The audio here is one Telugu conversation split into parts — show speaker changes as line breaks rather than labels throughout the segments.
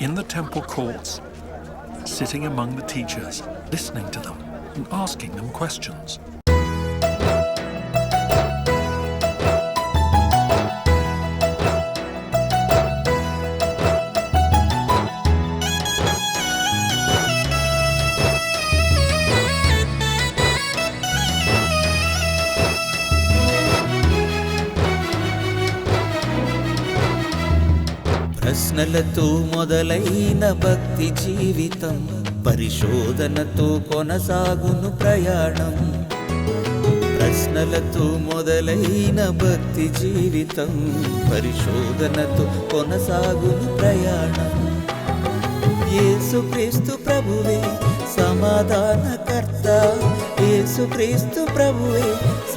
in the temple courts, sitting among the teachers, listening to them and asking them questions.
ప్రశ్నలతో మొదలైన భక్తి జీవితం పరిశోధనతో కొనసాగును ప్రయాణం. ప్రశ్నలతో మొదలైన భక్తి జీవితం పరిశోధనతో కొనసాగును ప్రయాణం. యేసుక్రీస్తు ప్రభువే సమాధానకర్త, యేసుక్రీస్తు ప్రభువే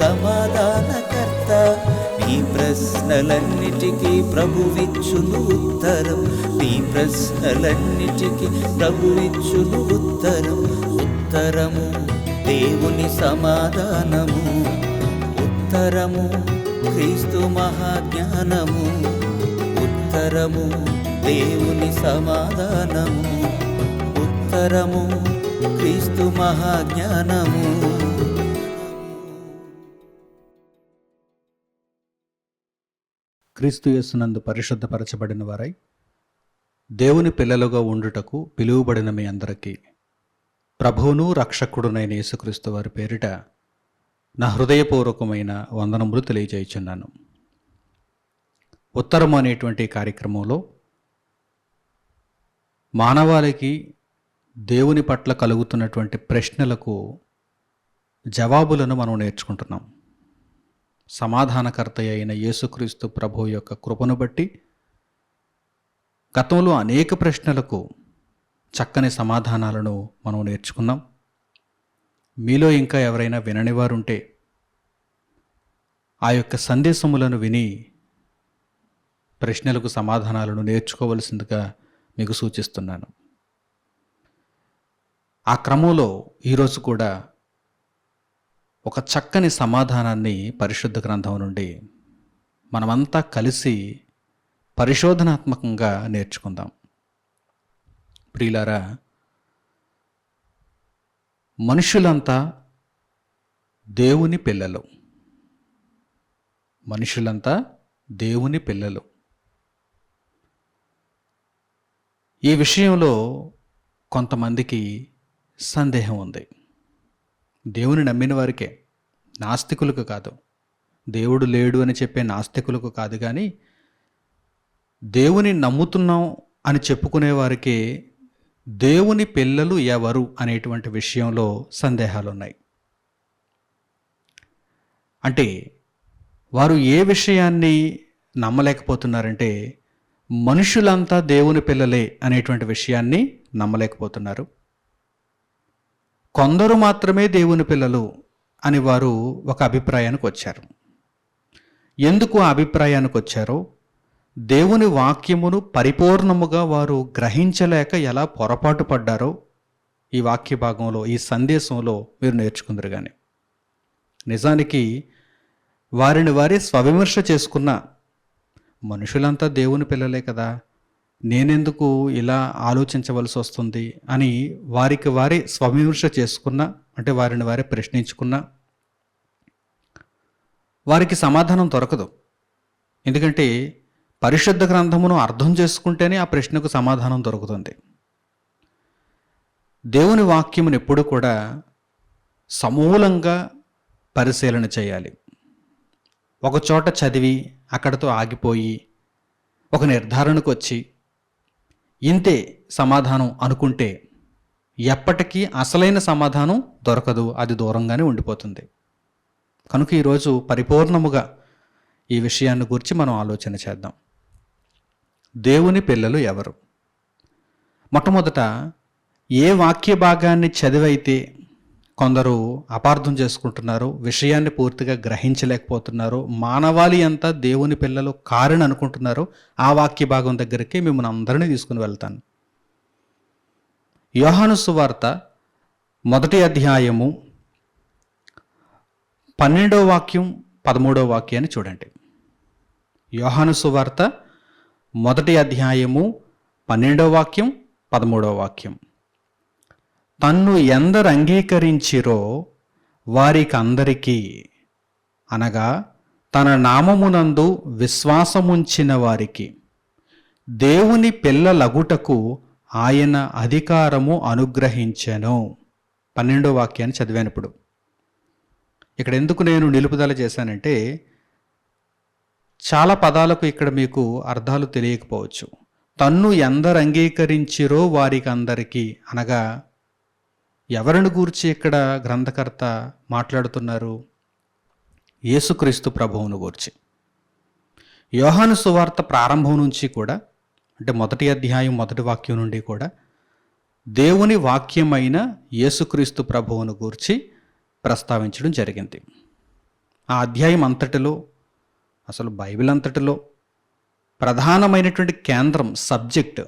సమాధానకర్త. నీ ప్రశ్నలన్నిటికీ ప్రభువిచ్చును ఉత్తరం, నీ ప్రశ్నలన్నిటికీ ప్రభువిచ్చును ఉత్తరం. ఉత్తరము దేవుని సమాధానము, ఉత్తరము క్రీస్తు మహాజ్ఞానము. ఉత్తరము దేవుని సమాధానము, ఉత్తరము క్రీస్తు మహాజ్ఞానము.
క్రీస్తు యేసునందు పరిశుద్ధపరచబడిన వారై దేవుని పిల్లలుగా ఉండుటకు పిలువబడిన మీ అందరికీ ప్రభువును రక్షకుడునైన యేసుక్రీస్తు వారి పేరిట నా హృదయపూర్వకమైన వందనములు తెలియజేయుచున్నాను. ఉత్తరము అనేటువంటి కార్యక్రమంలో మానవాళికి దేవుని పట్ల కలుగుతున్నటువంటి ప్రశ్నలకు జవాబులను మనం నేర్చుకుంటున్నాం. సమాధానకర్త అయిన యేసుక్రీస్తు ప్రభువు యొక్క కృపను బట్టి గతంలో అనేక ప్రశ్నలకు చక్కని సమాధానాలను మనం నేర్చుకున్నాం. మీలో ఇంకా ఎవరైనా వినని వారుంటే ఆ యొక్క సందేశములను విని ప్రశ్నలకు సమాధానాలను నేర్చుకోవలసిందిగా మీకు సూచిస్తున్నాను. ఆ క్రమంలో ఈరోజు కూడా ఒక చక్కని సమాధానాన్ని పరిశుద్ధ గ్రంథం నుండి మనమంతా కలిసి పరిశోధనాత్మకంగా నేర్చుకుందాం. ప్రియులారా, మనుషులంతా దేవుని పిల్లలు, మనుషులంతా దేవుని పిల్లలు. ఈ విషయంలో కొంతమందికి సందేహం ఉంది. దేవుని నమ్మిన వారికే, నాస్తికులకు కాదు. దేవుడు లేడు అని చెప్పే నాస్తికులకు కాదు, కానీ దేవుని నమ్ముతున్నాం అని చెప్పుకునే వారికి దేవుని పిల్లలు ఎవరు అనేటువంటి విషయంలో సందేహాలు ఉన్నాయి. అంటే వారు ఏ విషయాన్ని నమ్మలేకపోతున్నారంటే మనుషులంతా దేవుని పిల్లలే అనేటువంటి విషయాన్ని నమ్మలేకపోతున్నారు. కొందరు మాత్రమే దేవుని పిల్లలు అని వారు ఒక అభిప్రాయానికి వచ్చారు. ఎందుకు ఆ అభిప్రాయానికి వచ్చారో, దేవుని వాక్యమును పరిపూర్ణముగా వారు గ్రహించలేక ఎలా పొరపాటు పడ్డారో ఈ వాక్య భాగంలో, ఈ సందేశంలో మీరు నేర్చుకుందరు. కానీ నిజానికి వారిని వారే స్వవిమర్శ చేసుకున్న, మనుషులంతా దేవుని పిల్లలే కదా, నేనెందుకు ఇలా ఆలోచించవలసి వస్తుంది అని వారికి వారే స్వవిమర్శ చేసుకున్న, అంటే వారిని వారే ప్రశ్నించుకున్న వారికి సమాధానం దొరకదు. ఎందుకంటే పరిశుద్ధ గ్రంథమును అర్థం చేసుకుంటేనే ఆ ప్రశ్నకు సమాధానం దొరుకుతుంది. దేవుని వాక్యమును ఎప్పుడు కూడా సమూలంగా పరిశీలన చేయాలి. ఒక చోట చదివి అక్కడితో ఆగిపోయి ఒక నిర్ధారణకు వచ్చి ఇంతే సమాధానం అనుకుంటే ఎప్పటికీ అసలైన సమాధానం దొరకదు, అది దూరంగానే ఉండిపోతుంది. కనుక ఈరోజు పరిపూర్ణముగా ఈ విషయాన్ని గురించి మనం ఆలోచన చేద్దాం. దేవుని పిల్లలు ఎవరు? మొట్టమొదట ఏ వాక్య భాగాన్ని చదివైతే కొందరు అపార్థం చేసుకుంటున్నారు, విషయాన్ని పూర్తిగా గ్రహించలేకపోతున్నారు, మానవాళి అంతా దేవుని పిల్లలు కారని అనుకుంటున్నారు, ఆ వాక్య భాగం దగ్గరికి మిమ్మల్ని అందరినీ తీసుకుని వెళ్తాను. యోహాను సువార్త 1వ అధ్యాయము 12వ వాక్యం 13వ వాక్యాన్ని చూడండి. యోహాను సువార్త 1వ అధ్యాయము 12వ వాక్యం, 13వ వాక్యం. తన్ను ఎందరు అంగీకరించిరో వారికందరికీ, అనగా తన నామమునందు విశ్వాసముంచిన వారికి, దేవుని పిల్లలగుటకు ఆయన అధికారము అనుగ్రహించెను. 12వ వాక్యాన్ని చదివాను. ఇప్పుడు ఇక్కడ ఎందుకు నేను నిలుపుదల చేశానంటే, చాలా పదాలకు ఇక్కడ మీకు అర్థాలు తెలియకపోవచ్చు. తన్ను ఎందరు అంగీకరించిరో వారికి అందరికీ అనగా ఎవరిని గూర్చి ఇక్కడ గ్రంథకర్త మాట్లాడుతున్నారు? యేసుక్రీస్తు ప్రభువును గూర్చి. యోహాను సువార్త ప్రారంభం నుంచి కూడా, అంటే 1వ అధ్యాయం 1వ వాక్యం నుండి కూడా దేవుని వాక్యమైన యేసుక్రీస్తు ప్రభువును గూర్చి ప్రస్తావించడం జరిగింది. ఆ అధ్యాయం అంతటిలో, అసలు బైబిల్ అంతటిలో ప్రధానమైనటువంటి కేంద్రం, సబ్జెక్ట్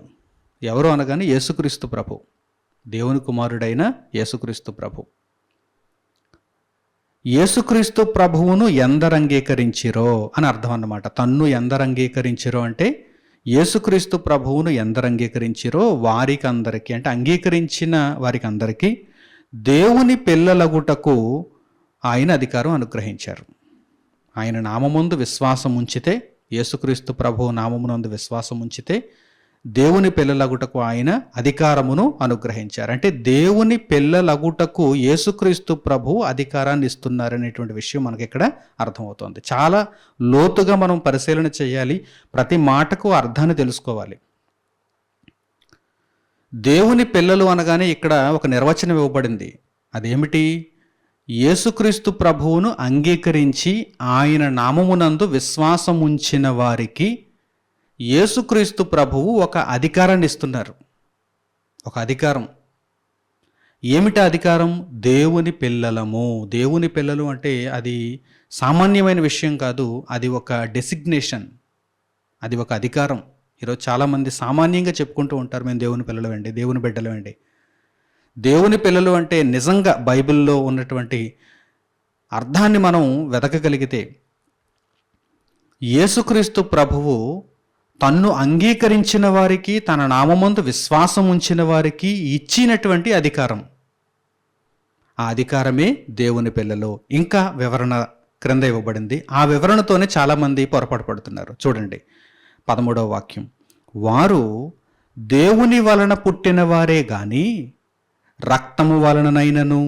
ఎవరు అనగానే యేసుక్రీస్తు ప్రభు, దేవుని కుమారుడైన యేసుక్రీస్తు ప్రభు. యేసుక్రీస్తు ప్రభువును ఎందరు అంగీకరించిరో అని అర్థం అన్నమాట. తన్ను ఎందరు అంగీకరించిరో అంటే యేసుక్రీస్తు ప్రభువును ఎందరు అంగీకరించిరో వారికి అందరికీ, అంటే అంగీకరించిన వారికి అందరికీ దేవుని పిల్లలగుటకు ఆయన అధికారం అనుగ్రహించారు. ఆయన నామముందు విశ్వాసం ఉంచితే, యేసుక్రీస్తు ప్రభువు నామమునందు విశ్వాసం ఉంచితే దేవుని పిల్లలగుటకు ఆయన అధికారమును అనుగ్రహించారు. అంటే దేవుని పిల్లలగుటకు యేసుక్రీస్తు ప్రభువు అధికారాన్ని ఇస్తున్నారనేటువంటి విషయం మనకి ఇక్కడ అర్థమవుతోంది. చాలా లోతుగా మనం పరిశీలన చేయాలి, ప్రతి మాటకు అర్థాన్ని తెలుసుకోవాలి. దేవుని పిల్లలు అనగానే ఇక్కడ ఒక నిర్వచనం ఇవ్వబడింది. అదేమిటి? యేసుక్రీస్తు ప్రభువును అంగీకరించి ఆయన నామమునందు విశ్వాసం ఉంచిన వారికి యేసుక్రీస్తు ప్రభువు ఒక అధికారాన్ని ఇస్తున్నారు. ఒక అధికారం. ఏమిటి అధికారం? దేవుని పిల్లలము. దేవుని పిల్లలు అంటే అది సామాన్యమైన విషయం కాదు, అది ఒక డెసిగ్నేషన్, అది ఒక అధికారం. ఈరోజు చాలామంది సామాన్యంగా చెప్పుకుంటూ ఉంటారు, మేము దేవుని పిల్లలు అండి, దేవుని బిడ్డలు అండి. దేవుని పిల్లలు అంటే నిజంగా బైబిల్లో ఉన్నటువంటి అర్థాన్ని మనం వెతకగలిగితే, యేసుక్రీస్తు ప్రభువు తన్ను అంగీకరించిన వారికి, తన నామమందు విశ్వాసం ఉంచిన వారికి ఇచ్చినటువంటి అధికారం. ఆ అధికారమే దేవుని పిల్లలు. ఇంకా వివరణ క్రింద ఇవ్వబడింది. ఆ వివరణతోనే చాలామంది పొరపాటు పడుతున్నారు. చూడండి 13వ వాక్యం. వారు దేవుని వలన పుట్టిన వారే గాని రక్తము వలననైనను,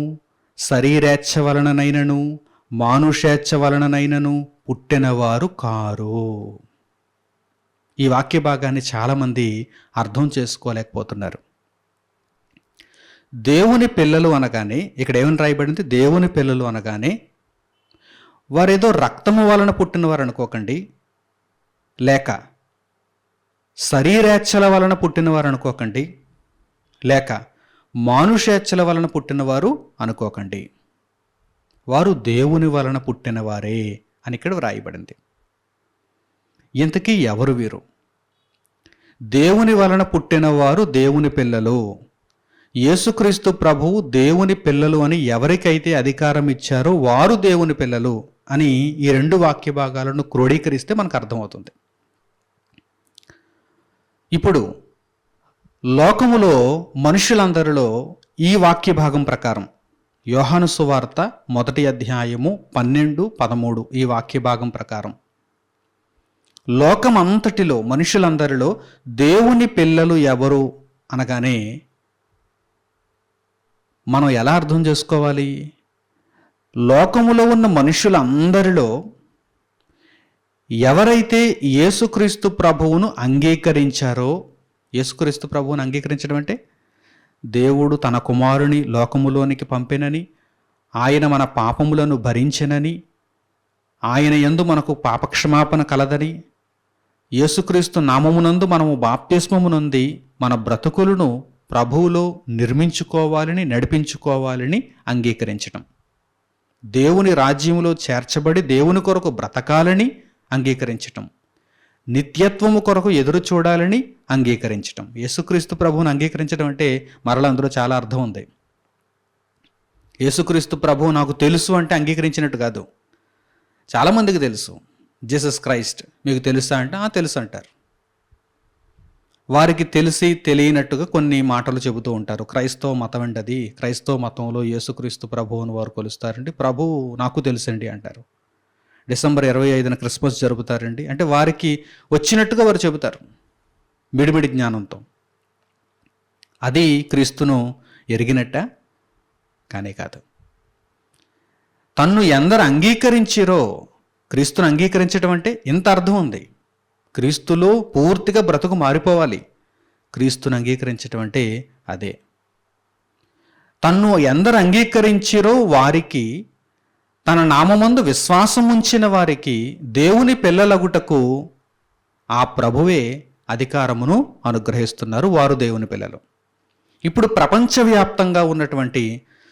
శరీరేచ్ఛ వలననైనను, మానుషేచ్ఛ వలననైనను పుట్టినవారు కారు. ఈ వాక్య భాగాన్ని చాలామంది అర్థం చేసుకోలేకపోతున్నారు. దేవుని పిల్లలు అనగానే ఇక్కడ ఏమని రాయబడింది? దేవుని పిల్లలు అనగానే వారేదో రక్తము వలన పుట్టినవారు అనుకోకండి, లేక శరీరేచ్ఛల వలన పుట్టినవారు అనుకోకండి, లేక మానుషేచ్ఛల వలన పుట్టినవారు అనుకోకండి. వారు దేవుని వలన పుట్టినవారే అని ఇక్కడ వ్రాయబడింది. ఇంతకీ ఎవరు వీరు? దేవుని వలన పుట్టినవారు దేవుని పిల్లలు. యేసుక్రీస్తు ప్రభువు దేవుని పిల్లలు అని ఎవరికైతే అధికారం ఇచ్చారో వారు దేవుని పిల్లలు అని ఈ రెండు వాక్య భాగాలను క్రోడీకరిస్తే మనకు అర్థమవుతుంది. ఇప్పుడు లోకములో మనుషులందరిలో ఈ వాక్య భాగం ప్రకారం యోహాను సువార్త 1వ అధ్యాయము 12, 13 ఈ వాక్య భాగం ప్రకారం లోకమంతటిలో మనుషులందరిలో దేవుని పిల్లలు ఎవరు అనగానే మనం ఎలా అర్థం చేసుకోవాలి? లోకములో ఉన్న మనుషులందరిలో ఎవరైతే యేసుక్రీస్తు ప్రభువును అంగీకరించారో, యేసుక్రీస్తు ప్రభువును అంగీకరించడం అంటే దేవుడు తన కుమారుని లోకములోనికి పంపెనని, ఆయన మన పాపములను భరించెనని, ఆయన యందు మనకు పాపక్షమాపణ కలదని, యేసుక్రీస్తు నామమునందు మనము బాప్తిస్మము నొంది మన బ్రతుకులను ప్రభువులో నిర్మించుకోవాలని, నడిపించుకోవాలని అంగీకరించడం, దేవుని రాజ్యములో చేర్చబడి దేవుని కొరకు బ్రతకాలని అంగీకరించటం, నిత్యత్వము కొరకు ఎదురు చూడాలని అంగీకరించటం. యేసుక్రీస్తు ప్రభువును అంగీకరించడం అంటే మరలా అందులో చాలా అర్థం ఉంది. యేసుక్రీస్తు ప్రభువు నాకు తెలుసు అంటే అంగీకరించినట్టు కాదు. చాలామందికి తెలుసు జీసస్ క్రైస్ట్, మీకు తెలుసా అంటే తెలుసు అంటారు. వారికి తెలిసి తెలియనట్టుగా కొన్ని మాటలు చెబుతూ ఉంటారు. క్రైస్తవ మతం అండి అది, క్రైస్తవ మతంలో యేసుక్రీస్తు ప్రభువుని వారు కొలుస్తారండి, ప్రభువు నాకు తెలుసండి అంటారు. డిసెంబర్ 25న క్రిస్మస్ జరుపుతారండి అంటే వారికి వచ్చినట్టుగా వారు చెబుతారు మిడిమిడి జ్ఞానంతో. అది క్రీస్తును ఎరిగినట్ట? కానే కాదు. తన్ను ఎందరు అంగీకరించిరో, క్రీస్తును అంగీకరించడం అంటే ఇంత అర్థం ఉంది. క్రీస్తులో పూర్తిగా బ్రతుకు మారిపోవాలి. క్రీస్తును అంగీకరించడం అంటే అదే. తన్ను ఎందరు అంగీకరించిరో వారికి, తన నామమందు విశ్వాసం ఉంచిన వారికి దేవుని పిల్లలగుటకు ఆ ప్రభువే అధికారమును అనుగ్రహిస్తున్నారు. వారు దేవుని పిల్లలు. ఇప్పుడు ప్రపంచవ్యాప్తంగా ఉన్నటువంటి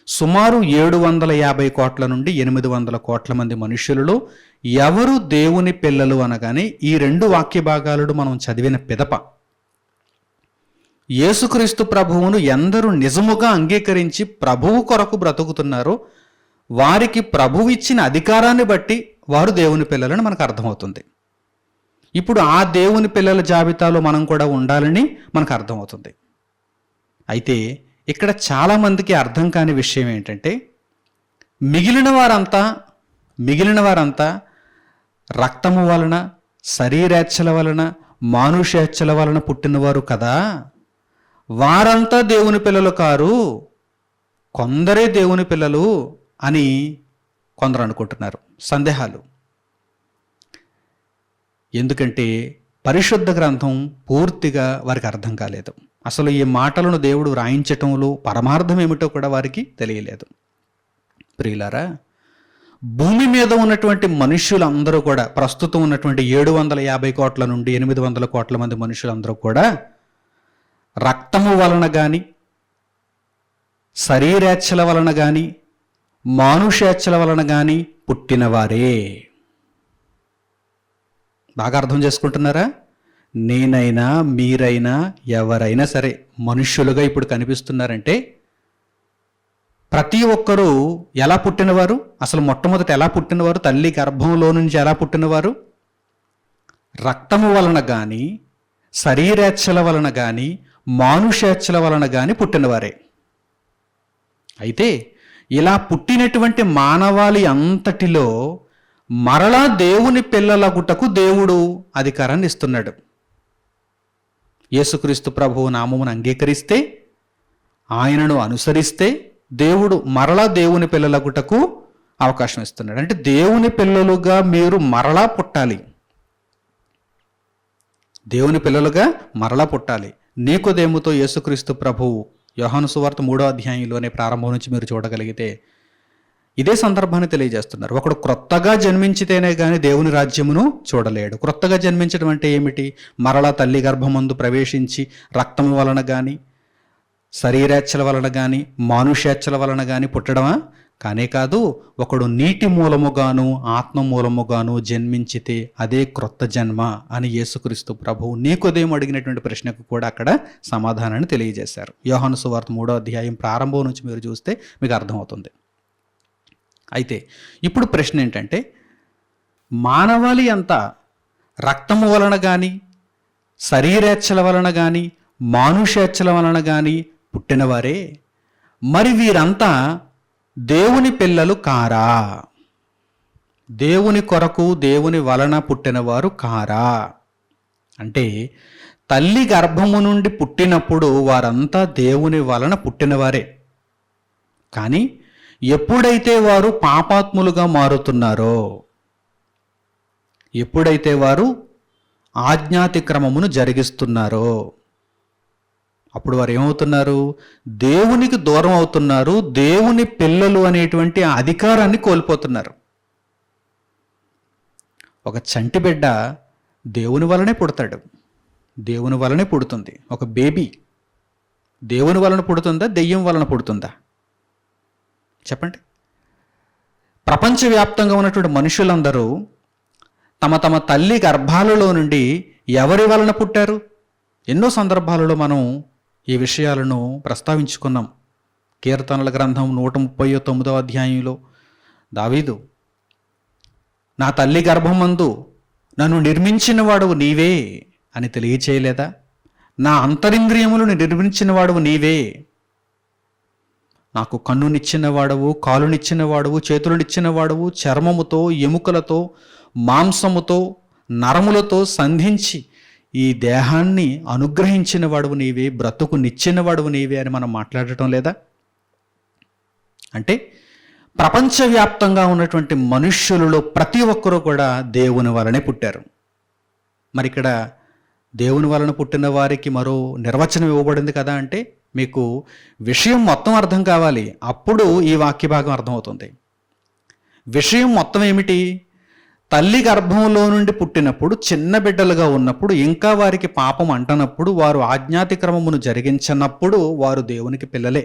సుమారు 750 కోట్ల నుండి 800 కోట్ల మంది మనుషులలో ఎవరు దేవుని పిల్లలు అనగానే ఈ 2 వాక్య భాగాలను మనం చదివిన పిదప యేసుక్రీస్తు ప్రభువును ఎందరూ నిజముగా అంగీకరించి ప్రభువు కొరకు బ్రతుకుతున్నారో వారికి ప్రభువు ఇచ్చిన అధికారాన్ని బట్టి వారు దేవుని పిల్లలని మనకు అర్థమవుతుంది. ఇప్పుడు ఆ దేవుని పిల్లల జాబితాలో మనం కూడా ఉండాలని మనకు అర్థమవుతుంది. అయితే ఇక్కడ చాలామందికి అర్థం కాని విషయం ఏంటంటే, మిగిలిన వారంతా రక్తము వలన, శరీరేచ్ఛల వలన, మానుషేచ్ఛల వలన పుట్టినవారు కదా, వారంతా దేవుని పిల్లలు కారు, కొందరే దేవుని పిల్లలు అని కొందరు అనుకుంటున్నారు. సందేహాలు. ఎందుకంటే పరిశుద్ధ గ్రంథం పూర్తిగా వారికి అర్థం కాలేదు. అసలు ఈ మాటలను దేవుడు రాయించటంలో పరమార్థం ఏమిటో కూడా వారికి తెలియలేదు. ప్రియులారా, భూమి మీద ఉన్నటువంటి మనుష్యులందరూ కూడా, ప్రస్తుతం ఉన్నటువంటి 750 కోట్ల నుండి 800 కోట్ల మంది మనుషులందరూ కూడా రక్తము వలన కానీ, శరీరేచ్ఛల వలన కానీ, మానుషేచ్ఛల వలన కానీ పుట్టినవారే. బాగా అర్థం చేసుకుంటున్నారా? నేనైనా మీరైనా ఎవరైనా సరే మనుష్యులుగా ఇప్పుడు కనిపిస్తున్నారంటే ప్రతి ఒక్కరూ ఎలా పుట్టినవారు? అసలు మొట్టమొదట ఎలా పుట్టినవారు? తల్లి గర్భంలో నుంచి ఎలా పుట్టినవారు? రక్తము వలన కానీ, శరీరేచ్ఛల వలన కానీ, మానుషేచ్ఛల వలన కానీ పుట్టినవారే. అయితే ఇలా పుట్టినటువంటి మానవాళి అంతటిలో మరలా దేవుని పిల్లలగుటకు దేవుడు అధికారాన్ని ఇస్తున్నాడు. యేసుక్రీస్తు ప్రభువు నామమును అంగీకరిస్తే, ఆయనను అనుసరిస్తే దేవుడు మరలా దేవుని పిల్లలగుటకు అవకాశం ఇస్తున్నాడు. అంటే దేవుని పిల్లలుగా మీరు మరలా పుట్టాలి. దేవుని పిల్లలుగా మరలా పుట్టాలి. నీకోదేముతో యేసుక్రీస్తు ప్రభువు యోహాను సువార్త 3వ అధ్యాయంలోనే ప్రారంభం నుంచి మీరు చూడగలిగితే ఇదే సందర్భాన్ని తెలియజేస్తున్నారు. ఒకడు క్రొత్తగా జన్మించితేనే కానీ దేవుని రాజ్యమును చూడలేడు. క్రొత్తగా జన్మించడం అంటే ఏమిటి? మరలా తల్లి గర్భమందు ప్రవేశించి రక్తము వలన కానీ, శరీరేచ్ఛల వలన కానీ, మానుషేచ్ఛల వలన కానీ పుట్టడమా? కానే కాదు. ఒకడు నీటి మూలముగాను ఆత్మ మూలముగాను జన్మించితే అదే క్రొత్త జన్మ అని యేసుక్రీస్తు ప్రభువు నీకోదేమో అడిగినటువంటి ప్రశ్నకు కూడా అక్కడ సమాధానాన్ని తెలియజేశారు. యోహాను సువార్త 3వ అధ్యాయం ప్రారంభం నుంచి మీరు చూస్తే మీకు అర్థమవుతుంది. అయితే ఇప్పుడు ప్రశ్న ఏంటంటే, మానవాళి అంతా రక్తము వలన కానీ, శరీరేచ్ఛల వలన కానీ, మానుషేచ్ఛల వలన కానీ పుట్టినవారే, మరి వీరంతా దేవుని పిల్లలు కారా? దేవుని కొరకు దేవుని వలన పుట్టినవారు కారా? అంటే తల్లి గర్భము నుండి పుట్టినప్పుడు వారంతా దేవుని వలన పుట్టినవారే. కానీ ఎప్పుడైతే వారు పాపాత్ములుగా మారుతున్నారో, ఎప్పుడైతే వారు ఆజ్ఞాతిక్రమమును జరిగిస్తున్నారో, అప్పుడు వారు ఏమవుతున్నారు? దేవునికి దూరం అవుతున్నారు. దేవుని పిల్లలు అనేటువంటి అధికారాన్ని కోల్పోతున్నారు. ఒక చంటి బిడ్డ దేవుని వలనే పుడతాడు, దేవుని వలనే పుడుతుంది. ఒక బేబీ దేవుని వలన పుడుతుందా, దెయ్యం వలన పుడుతుందా? చెప్పండి. ప్రపంచవ్యాప్తంగా ఉన్నటువంటి మనుషులందరూ తమ తమ తల్లి గర్భాలలో నుండి ఎవరి వలన పుట్టారు? ఎన్నో సందర్భాలలో మనం ఈ విషయాలను ప్రస్తావించుకున్నాం. కీర్తనల గ్రంథం 139వ అధ్యాయంలో దావీదు, నా తల్లి గర్భమందు నన్ను నిర్మించిన వాడవు నీవే అని తెలియచేయలేదా? నా అంతరింద్రియములను నిర్మించిన వాడవు నీవే. నాకు కన్నునిచ్చిన వాడవు, కాలునిచ్చిన వాడవు, చేతులనిచ్చిన వాడవు, చర్మముతో, ఎముకలతో, మాంసముతో, నరములతో సంధించి ఈ దేహాన్ని అనుగ్రహించిన వాడవు నీవే, బ్రతుకునిచ్చిన వాడవు నీవే అని మనం మాట్లాడటం లేదా? అంటే ప్రపంచవ్యాప్తంగా ఉన్నటువంటి మనుష్యులలో ప్రతి ఒక్కరూ కూడా దేవుని వలనే పుట్టారు. మరి ఇక్కడ దేవుని వలన పుట్టిన వారికి మరో నిర్వచనం ఇవ్వబడింది కదా అంటే మీకు విషయం మొత్తం అర్థం కావాలి, అప్పుడు ఈ వాక్య భాగం అర్థమవుతుంది. విషయం మొత్తం ఏమిటి? తల్లి గర్భంలో నుండి పుట్టినప్పుడు, చిన్న బిడ్డలుగా ఉన్నప్పుడు, ఇంకా వారికి పాపం అంటనప్పుడు, వారు ఆజ్ఞాతిక్రమమును జరిగించినప్పుడు వారు దేవునికి పిల్లలే.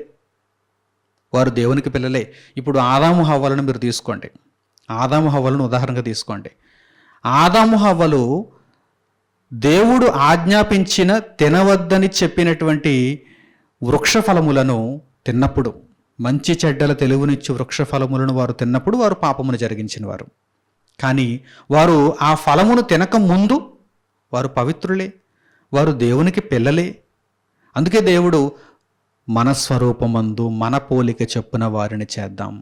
వారు దేవునికి పిల్లలే. ఇప్పుడు ఆదాము హవ్వలను మీరు తీసుకోండి. ఆదాము హవ్వలను ఉదాహరణగా తీసుకోండి. ఆదాము హవ్వలు దేవుడు ఆజ్ఞాపించిన తినవద్దని చెప్పినటువంటి వృక్ష ఫలములను తిన్నప్పుడు, మంచి చెడ్డల తెలివినిచ్చు వృక్ష ఫలములను వారు తిన్నప్పుడు వారు పాపమును జరిగించిన వారు. కానీ వారు ఆ ఫలమును తినక ముందు వారు పవిత్రులే, వారు దేవునికి పిల్లలే. అందుకే దేవుడు మన స్వరూపమందు మన పోలిక చొప్పున వారిని చేద్దాం.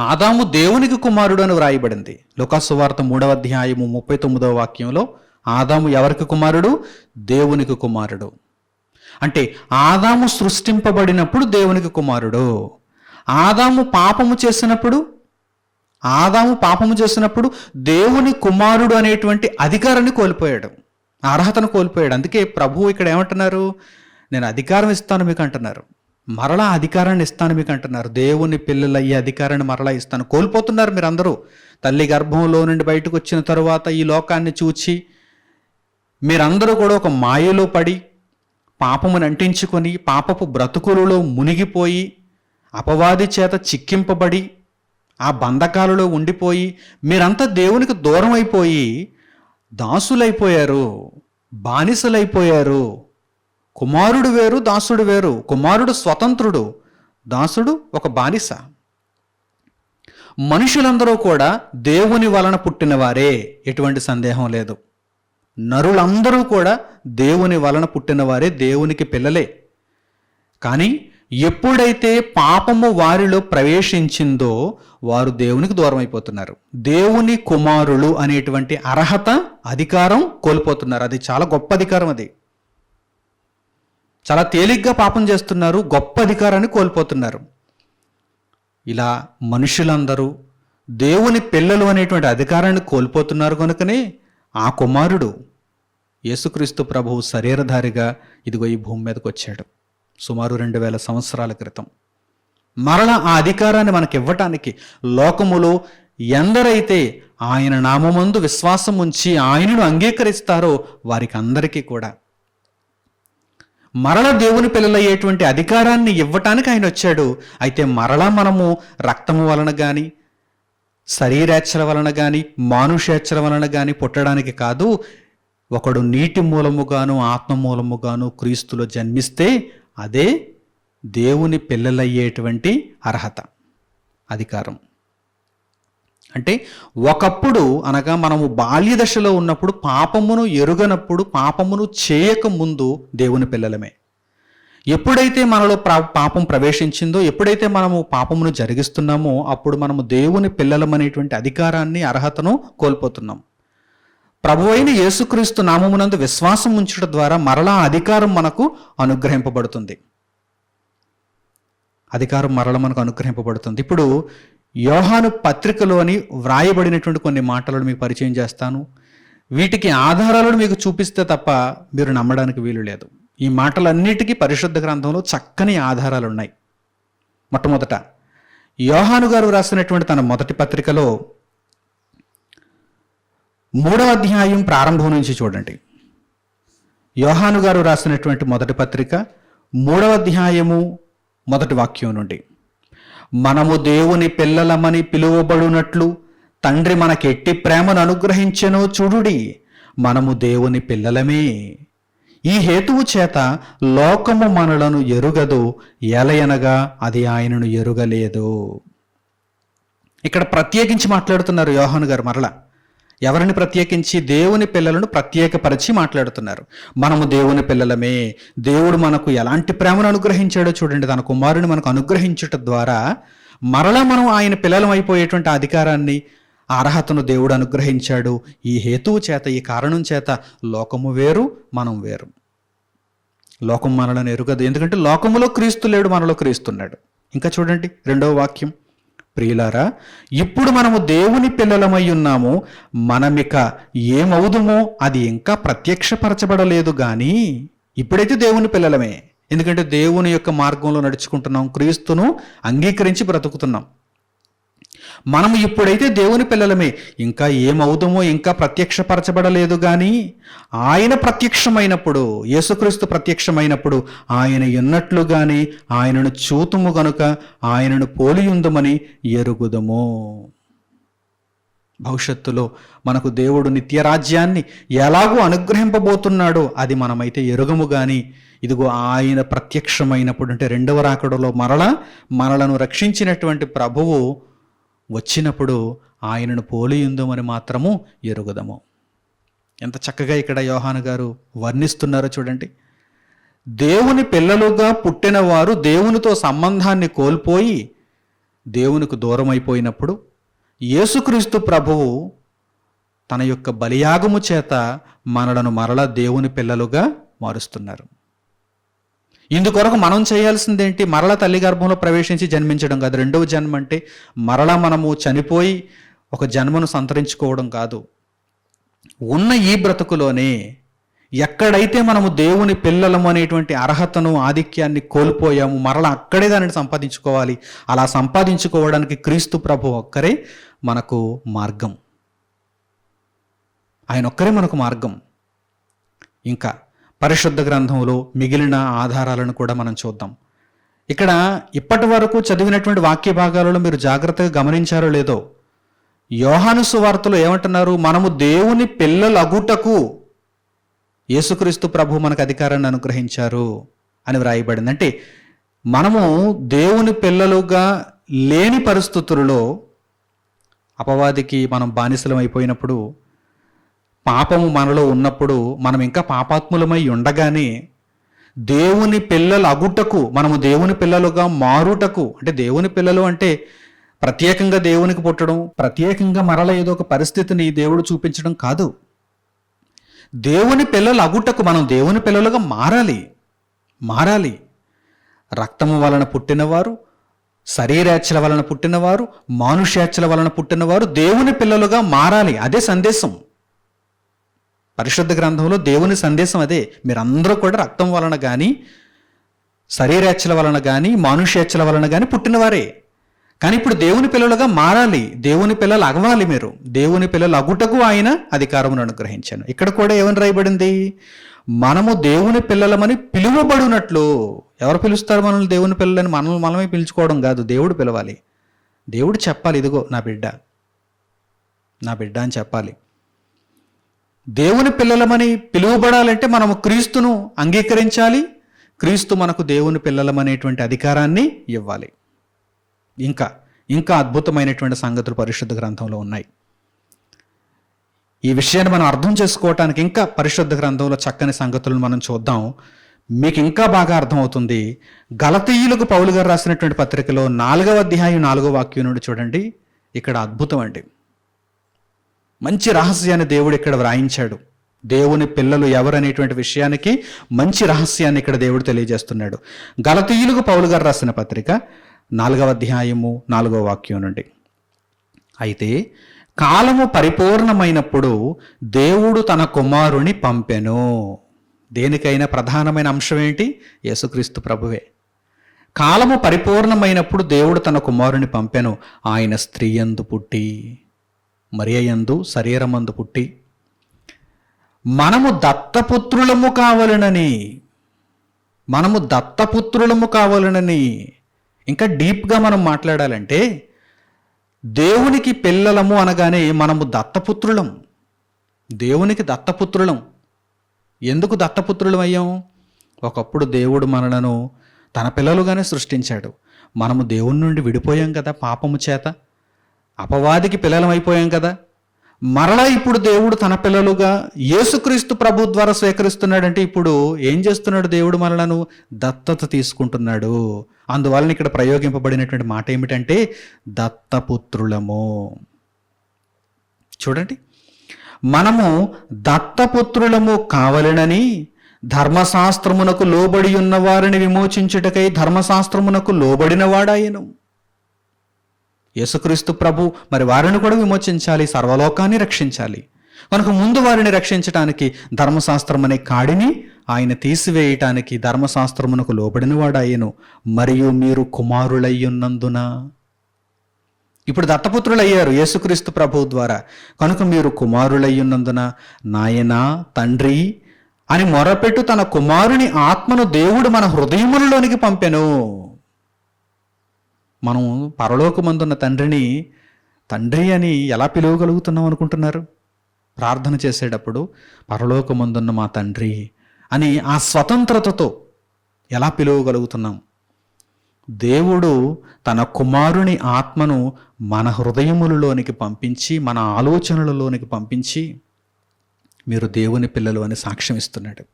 ఆదాము దేవునికి కుమారుడు అని వ్రాయబడింది. లూకాసు సువార్త 3వ అధ్యాయము 39వ వాక్యంలో ఆదాము ఎవరికి కుమారుడు? దేవునికి కుమారుడు. అంటే ఆదాము సృష్టింపబడినప్పుడు దేవునికి కుమారుడు. ఆదాము పాపము చేసినప్పుడు దేవుని కుమారుడు అనేటువంటి అధికారాన్ని కోల్పోయాడు, అర్హతను కోల్పోయాడు. అందుకే ప్రభువు ఇక్కడ ఏమంటున్నారు? నేను అధికారం ఇస్తాను మీకు అంటున్నారు, మరలా అధికారాన్ని ఇస్తాను మీకు అంటున్నారు. దేవుని పిల్లల ఈ అధికారాన్ని మరలా ఇస్తాను. కోల్పోతున్నారు మీరందరూ. తల్లి గర్భంలో నుండి బయటకు వచ్చిన తరువాత ఈ లోకాన్ని చూచి మీరందరూ కూడా ఒక మాయలో పడి పాపమును అంటించుకొని పాపపు బ్రతుకులలో మునిగిపోయి అపవాది చేత చిక్కింపబడి ఆ బంధకాలలో ఉండిపోయి మీరంతా దేవునికి దూరం అయిపోయి దాసులైపోయారు, బానిసలైపోయారు. కుమారుడు వేరు, దాసుడు వేరు. కుమారుడు స్వతంత్రుడు, దాసుడు ఒక బానిస. మనుషులందరూ కూడా దేవుని వలన పుట్టినవారే, ఎటువంటి సందేహం లేదు. నరులందరూ కూడా దేవుని వలన పుట్టినవారే, దేవునికి పిల్లలే. కానీ ఎప్పుడైతే పాపము వారిలో ప్రవేశించిందో వారు దేవునికి దూరం అయిపోతున్నారు. దేవుని కుమారులు అనేటువంటి అర్హత, అధికారం కోల్పోతున్నారు. అది చాలా గొప్ప అధికారం. అది చాలా తేలిగ్గా పాపం చేస్తున్నారు, గొప్ప అధికారాన్ని కోల్పోతున్నారు. ఇలా మనుషులందరూ దేవుని పిల్లలు అనేటువంటి అధికారాన్ని కోల్పోతున్నారు కనుకనే ఆ కుమారుడు యేసుక్రీస్తు ప్రభువు శరీరధారిగా ఇదిగో ఈ భూమి మీదకి వచ్చాడు సుమారు 2000 సంవత్సరాల క్రితం. మరలా ఆ అధికారాన్ని మనకి ఇవ్వటానికి లోకములో ఎందరైతే ఆయన నామమందు విశ్వాసం ఉంచి ఆయనను అంగీకరిస్తారో వారికి అందరికీ కూడా మరల దేవుని పిల్లలయ్యేటువంటి అధికారాన్ని ఇవ్వటానికి ఆయన వచ్చాడు. అయితే మరలా మనము రక్తము వలన కానీ, శరీరేచ్ఛల వలన కానీ, మానుషేచ్ఛల వలన కానీ పుట్టడానికి కాదు. ఒకడు నీటి మూలముగాను ఆత్మ మూలముగాను క్రీస్తులో జన్మిస్తే అదే దేవుని పిల్లలయ్యేటువంటి అర్హత, అధికారం. అంటే ఒకప్పుడు అనగా మనము బాల్య దశలో ఉన్నప్పుడు పాపమును ఎరుగనప్పుడు, పాపమును చేయక ముందు దేవుని పిల్లలమే. ఎప్పుడైతే మనలో పాపం ప్రవేశించిందో, ఎప్పుడైతే మనము పాపమును జరిగిస్తున్నామో అప్పుడు మనము దేవుని పిల్లలమనేటువంటి అధికారాన్ని, అర్హతను కోల్పోతున్నాం. ప్రభువైన యేసుక్రీస్తు నామమునందు విశ్వాసం ఉంచడం ద్వారా మరలా అధికారం మనకు అనుగ్రహింపబడుతుంది. అధికారం మరల మనకు అనుగ్రహింపబడుతుంది. ఇప్పుడు యోహాను పత్రికలోని వ్రాయబడినటువంటి కొన్ని మాటలను మీకు పరిచయం చేస్తాను. వీటికి ఆధారాలను మీకు చూపిస్తే తప్ప మీరు నమ్మడానికి వీలు లేదు. ఈ మాటలన్నిటికీ పరిశుద్ధ గ్రంథంలో చక్కని ఆధారాలు ఉన్నాయి. మొట్టమొదట యోహాను గారు రాసినటువంటి తన మొదటి పత్రికలో 3వ అధ్యాయం ప్రారంభం నుంచి చూడండి. యోహాను గారు రాసినటువంటి మొదటి పత్రిక 3వ అధ్యాయము మొదటి వాక్యం నుండి, మనము దేవుని పిల్లలమని పిలువబడునట్లు తండ్రి మనకెట్టి ప్రేమను అనుగ్రహించెనో చూడుడి, మనము దేవుని పిల్లలమే. ఈ హేతువు చేత లోకము మనలను ఎరుగదు, ఎలయనగా అది ఆయనను ఎరుగలేదు. ఇక్కడ ప్రత్యేకించి మాట్లాడుతున్నారు యోహాను గారు. మరలా ఎవరిని ప్రత్యేకించి? దేవుని పిల్లలను ప్రత్యేకపరిచి మాట్లాడుతున్నారు. మనము దేవుని పిల్లలమే, దేవుడు మనకు ఎలాంటి ప్రేమను అనుగ్రహించాడో చూడండి. తన కుమారుని మనకు అనుగ్రహించుట ద్వారా మరలా మనం ఆయన పిల్లలం అయిపోయేటువంటి అధికారాన్ని, అర్హతను దేవుడు అనుగ్రహించాడు. ఈ హేతువు చేత, ఈ కారణం చేత లోకము వేరు, మనం వేరు. లోకం మనలను ఎరుగదు, ఎందుకంటే లోకములో క్రీస్తు లేడు, మనలో క్రీస్తున్నాడు. ఇంకా చూడండి 2వ వాక్యం, ప్రియులారా, ఇప్పుడు మనము దేవుని పిల్లలమై ఉన్నాము, మనమిక ఏమవుదుమో అది ఇంకా ప్రత్యక్షపరచబడలేదు కానీ ఇప్పుడైతే దేవుని పిల్లలమే. ఎందుకంటే దేవుని యొక్క మార్గంలో నడుచుకుంటున్నాం, క్రీస్తును అంగీకరించి బ్రతుకుతున్నాం. మనము ఇప్పుడైతే దేవుని పిల్లలమే, ఇంకా ఏమవుదామో ఇంకా ప్రత్యక్షపరచబడలేదు కానీ ఆయన ప్రత్యక్షమైనప్పుడు, యేసుక్రీస్తు ప్రత్యక్షమైనప్పుడు ఆయన ఉన్నట్లుగానే ఆయనను చూతుము గనుక ఆయనను పోలియుందుమని ఎరుగుదము. భవిష్యత్తులో మనకు దేవుడు నిత్యరాజ్యాన్ని ఎలాగూ అనుగ్రహింపబోతున్నాడో అది మనమైతే ఎరుగము కానీ, ఇదిగో ఆయన ప్రత్యక్షమైనప్పుడు, అంటే 2వ రాకడలో మనలను రక్షించినటువంటి ప్రభువు వచ్చినప్పుడు ఆయనను పోలియుందుమని మాత్రము ఎరుగుదము. ఎంత చక్కగా ఇక్కడ యోహాను గారు వర్ణిస్తున్నారో చూడండి. దేవుని పిల్లలుగా పుట్టిన వారు దేవునితో సంబంధాన్ని కోల్పోయి దేవునికి దూరం అయిపోయినప్పుడు యేసుక్రీస్తు ప్రభువు తన యొక్క బలియాగము చేత మనలను మరలా దేవుని పిల్లలుగా మారుస్తున్నారు. ఇందుకొరకు మనం చేయాల్సిందేంటి? మరలా తల్లి గర్భంలో ప్రవేశించి జన్మించడం కాదు. 2వ జన్మ అంటే మరలా మనము చనిపోయి ఒక జన్మను సంతరించుకోవడం కాదు. ఉన్న ఈ బ్రతుకులోనే ఎక్కడైతే మనము దేవుని పిల్లలము అనేటువంటి అర్హతను, ఆధిక్యాన్ని కోల్పోయాము, మరలా అక్కడే దానిని సంపాదించుకోవాలి. అలా సంపాదించుకోవడానికి క్రీస్తు ప్రభు ఒక్కరే మనకు మార్గం. ఆయన ఒక్కరే మనకు మార్గం. ఇంకా పరిశుద్ధ గ్రంథంలో మిగిలిన ఆధారాలను కూడా మనం చూద్దాం. ఇక్కడ ఇప్పటి వరకు చదివినటువంటి వాక్య భాగాలలో మీరు జాగ్రత్తగా గమనించారో లేదో, యోహాను సువార్తలో ఏమంటున్నారు? మనము దేవుని పిల్లలగుటకు యేసుక్రీస్తు ప్రభు మనకు అధికారాన్ని అనుగ్రహించారు అని వ్రాయబడింది. అంటే మనము దేవుని పిల్లలుగా లేని పరిస్థితులలో, అపవాదికి మనం బానిసలం అయిపోయినప్పుడు, పాపము మనలో ఉన్నప్పుడు, మనం ఇంకా పాపాత్ములమై ఉండగానే దేవుని పిల్లలు అగుటకు, మనము దేవుని పిల్లలుగా మారుటకు, అంటే దేవుని పిల్లలు అంటే ప్రత్యేకంగా దేవునికి పుట్టడం, ప్రత్యేకంగా మరల ఏదో ఒక పరిస్థితిని దేవుడు చూపించడం కాదు. దేవుని పిల్లలు అగుటకు మనం దేవుని పిల్లలుగా మారాలి. రక్తము వలన పుట్టినవారు, శరీరేచ్ఛల వలన పుట్టినవారు, మానుషేచ్ఛల వలన పుట్టినవారు దేవుని పిల్లలుగా మారాలి. అదే సందేశం. పరిశుద్ధ గ్రంథంలో దేవుని సందేశం అదే. మీరందరూ కూడా రక్తం వలన కానీ, శరీరేచ్ఛల వలన కానీ, మానుషేచ్ఛల వలన కానీ పుట్టినవారే. కానీ ఇప్పుడు దేవుని పిల్లలుగా మారాలి, దేవుని పిల్లలు అగవాలి. మీరు దేవుని పిల్లలు అగుటకు ఆయన అధికారమును అనుగ్రహించాను. ఇక్కడ కూడా ఏమని రాయబడింది? మనము దేవుని పిల్లలమని పిలువబడినట్లు. ఎవరు పిలుస్తారు మనల్ని దేవుని పిల్లలని? మనమే పిలుచుకోవడం కాదు, దేవుడు పిలవాలి. దేవుడు చెప్పాలి, ఇదిగో నా బిడ్డ అని చెప్పాలి. దేవుని పిల్లలమని పిలువబడాలంటే మనము క్రీస్తును అంగీకరించాలి. క్రీస్తు మనకు దేవుని పిల్లలమనేటువంటి అధికారాన్ని ఇవ్వాలి. ఇంకా అద్భుతమైనటువంటి సంగతులు పరిశుద్ధ గ్రంథంలో ఉన్నాయి. ఈ విషయాన్ని మనం అర్థం చేసుకోవటానికి ఇంకా పరిశుద్ధ గ్రంథంలో చక్కని సంగతులను మనం చూద్దాం. మీకు ఇంకా బాగా అర్థమవుతుంది. గలతీయులకు పౌలు గారు రాసినటువంటి పత్రికలో 4వ అధ్యాయం 4వ వాక్యం నుండి చూడండి. ఇక్కడ అద్భుతం అండి. మంచి రహస్యాన్ని దేవుడు ఇక్కడ వ్రాయించాడు. దేవుని పిల్లలు ఎవరనేటువంటి విషయానికి మంచి రహస్యాన్ని ఇక్కడ దేవుడు తెలియజేస్తున్నాడు. గలతీయులకు పౌలు గారు రాసిన పత్రిక 4వ అధ్యాయము 4వ వాక్యం నుండి, అయితే కాలము పరిపూర్ణమైనప్పుడు దేవుడు తన కుమారుని పంపెను. దేనికైనా ప్రధానమైన అంశం ఏంటి? యేసుక్రీస్తు ప్రభువే. కాలము పరిపూర్ణమైనప్పుడు దేవుడు తన కుమారుని పంపెను. ఆయన స్త్రీ యందు పుట్టి, మరియ యందు శరీరమందు పుట్టి, మనము దత్తపుత్రులము కావాలనని. ఇంకా డీప్గా మనం మాట్లాడాలంటే, దేవునికి పిల్లలము అనగానే మనము దత్తపుత్రులం, దేవునికి దత్తపుత్రులం. ఎందుకు దత్తపుత్రులం అయ్యాం? ఒకప్పుడు దేవుడు మనలను తన పిల్లలుగానే సృష్టించాడు. మనము దేవుని నుండి విడిపోయాం కదా, పాపము చేత అపవాదికి పిల్లలం అయిపోయాం కదా. మరలా ఇప్పుడు దేవుడు తన పిల్లలుగా యేసుక్రీస్తు ప్రభు ద్వారా స్వీకరిస్తున్నాడంటే ఇప్పుడు ఏం చేస్తున్నాడు? దేవుడు మనలను దత్తత తీసుకుంటున్నాడు. అందువలన ఇక్కడ ప్రయోగింపబడినటువంటి మాట ఏమిటంటే దత్తపుత్రులము. చూడండి, మనము దత్తపుత్రులము కావలెనని ధర్మశాస్త్రమునకు లోబడి ఉన్న వారిని విమోచించుటకై ధర్మశాస్త్రమునకు లోబడిన వాడాయను. యేసుక్రీస్తు ప్రభు మరి వారిని కూడా విమోచించాలి, సర్వలోకాన్ని రక్షించాలి. కనుక ముందు వారిని రక్షించటానికి ధర్మశాస్త్రం అనే కాడిని ఆయన తీసివేయటానికి ధర్మశాస్త్రమునకు లోబడిన వాడాయను. మరియు మీరు కుమారులయ్యున్నందున, ఇప్పుడు దత్తపుత్రులయ్యారు యేసుక్రీస్తు ప్రభు ద్వారా. కనుక మీరు కుమారులయ్యున్నందున నాయనా తండ్రి అని మొరపెట్టు తన కుమారుని ఆత్మను దేవుడు మన హృదయములలోనికి పంపెను. మనం పరలోకమందున్న తండ్రిని తండ్రి అని ఎలా పిలవగలుగుతున్నాం అనుకుంటున్నారు? ప్రార్థన చేసేటప్పుడు పరలోకమందున్న మా తండ్రి అని ఆ స్వతంత్రతతో ఎలా పిలవగలుగుతున్నాం? దేవుడు తన కుమారుని ఆత్మను మన హృదయములలోనికి పంపించి, మన ఆలోచనలలోనికి పంపించి మీరు దేవుని పిల్లలు అని సాక్ష్యం ఇస్తున్నాడు.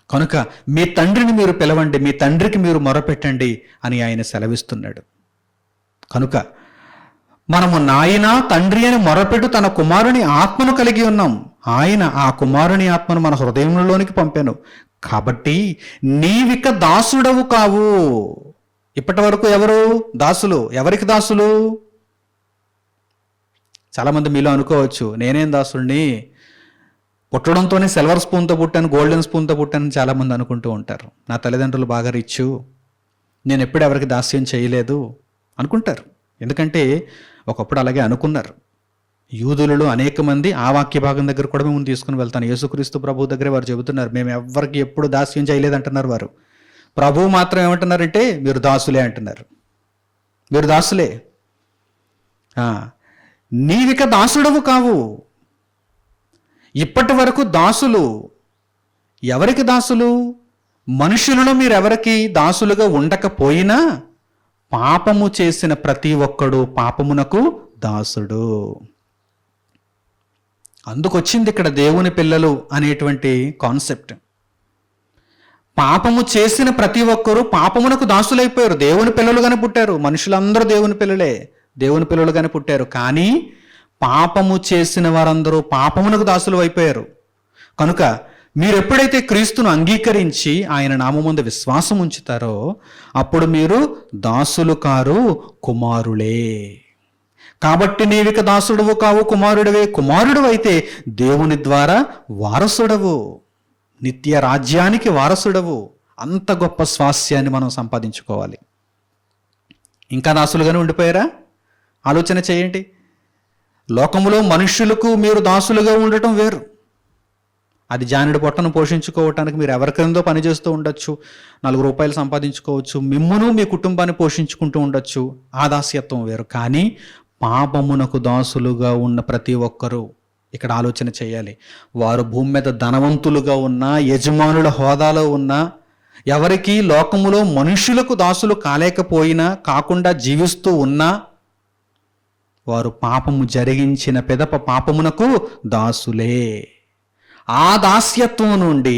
కనుక మీ తండ్రిని మీరు పిలవండి, మీ తండ్రికి మీరు మొరపెట్టండి అని ఆయన సెలవిస్తున్నాడు. కనుక మనము నాయన తండ్రి అని మొరపెట్టు తన కుమారుని ఆత్మను కలిగి ఉన్నాం. ఆయన ఆ కుమారుని ఆత్మను మన హృదయంలోనికి పంపాను. కాబట్టి నీవిక దాసుడవు కావు. ఇప్పటి వరకు ఎవరు దాసులు? ఎవరికి దాసులు? చాలామంది మీలో అనుకోవచ్చు, నేనేం దాసుడిని, పుట్టడంతోనే సిల్వర్ స్పూన్తో పుట్టాను, గోల్డెన్ స్పూన్తో పుట్టాను చాలామంది అనుకుంటూ ఉంటారు. నా తల్లిదండ్రులు బాగా రిచ్చు, నేను ఎప్పుడు ఎవరికి దాస్యం చేయలేదు అనుకుంటారు. ఎందుకంటే ఒకప్పుడు అలాగే అనుకున్నారు. యూదులలో అనేక మంది ఆ వాక్య భాగం దగ్గర కూడా మేము తీసుకుని వెళ్తాను. యేసుక్రీస్తు ప్రభు దగ్గరే వారు చెబుతున్నారు, మేము ఎవరికి ఎప్పుడు దాస్యం చేయలేదంటున్నారు వారు. ప్రభువు మాత్రం ఏమంటున్నారంటే మీరు దాసులే అంటున్నారు. మీరు దాసులే, నీవిక దాసుడవు కావు. ఇప్పటి వరకు దాసులు. ఎవరికి దాసులు? మనుషులను మీరెవరికి దాసులుగా ఉండకపోయినా పాపము చేసిన ప్రతి ఒక్కడు పాపమునకు దాసుడు. అందుకొచ్చింది ఇక్కడ దేవుని పిల్లలు అనేటువంటి కాన్సెప్ట్. పాపము చేసిన ప్రతి ఒక్కరూ పాపమునకు దాసులైపోయారు. దేవుని పిల్లలుగానే పుట్టారు. మనుషులందరూ దేవుని పిల్లలే, దేవుని పిల్లలుగానే పుట్టారు. కానీ పాపము చేసిన వారందరూ పాపమునకు దాసులు అయిపోయారు. కనుక మీరు ఎప్పుడైతే క్రీస్తును అంగీకరించి ఆయన నామముందు విశ్వాసం ఉంచుతారో అప్పుడు మీరు దాసులు కారు, కుమారులే. కాబట్టి నీవిక దాసుడవు కావు, కుమారుడివే. కుమారుడు అయితే దేవుని ద్వారా వారసుడవు, నిత్య రాజ్యానికి వారసుడవు. అంత గొప్ప స్వాస్యాన్ని మనం సంపాదించుకోవాలి. ఇంకా దాసులుగానే ఉండిపోయారా? ఆలోచన చేయండి. లోకములో మనుష్యులకు మీరు దాసులుగా ఉండటం వేరు. అది జానుడి పొట్టను పోషించుకోవటానికి మీరు ఎవరి క్రిందో పనిచేస్తూ ఉండొచ్చు, 4 రూపాయలు సంపాదించుకోవచ్చు, మిమ్మును మీ కుటుంబాన్ని పోషించుకుంటూ ఉండొచ్చు. ఆ దాస్యత్వం వేరు. కానీ పాపమునకు దాసులుగా ఉన్న ప్రతి ఒక్కరూ ఇక్కడ ఆలోచన చేయాలి. వారు భూమి మీద ధనవంతులుగా ఉన్నా, యజమానుల హోదాలో ఉన్నా, ఎవరికి లోకములో మనుషులకు దాసులు కాలేకపోయినా, కాకుండా జీవిస్తూ ఉన్నా, వారు పాపము జరిగించిన పిదప పాపమునకు దాసులే. ఆ దాస్యత్వం నుండి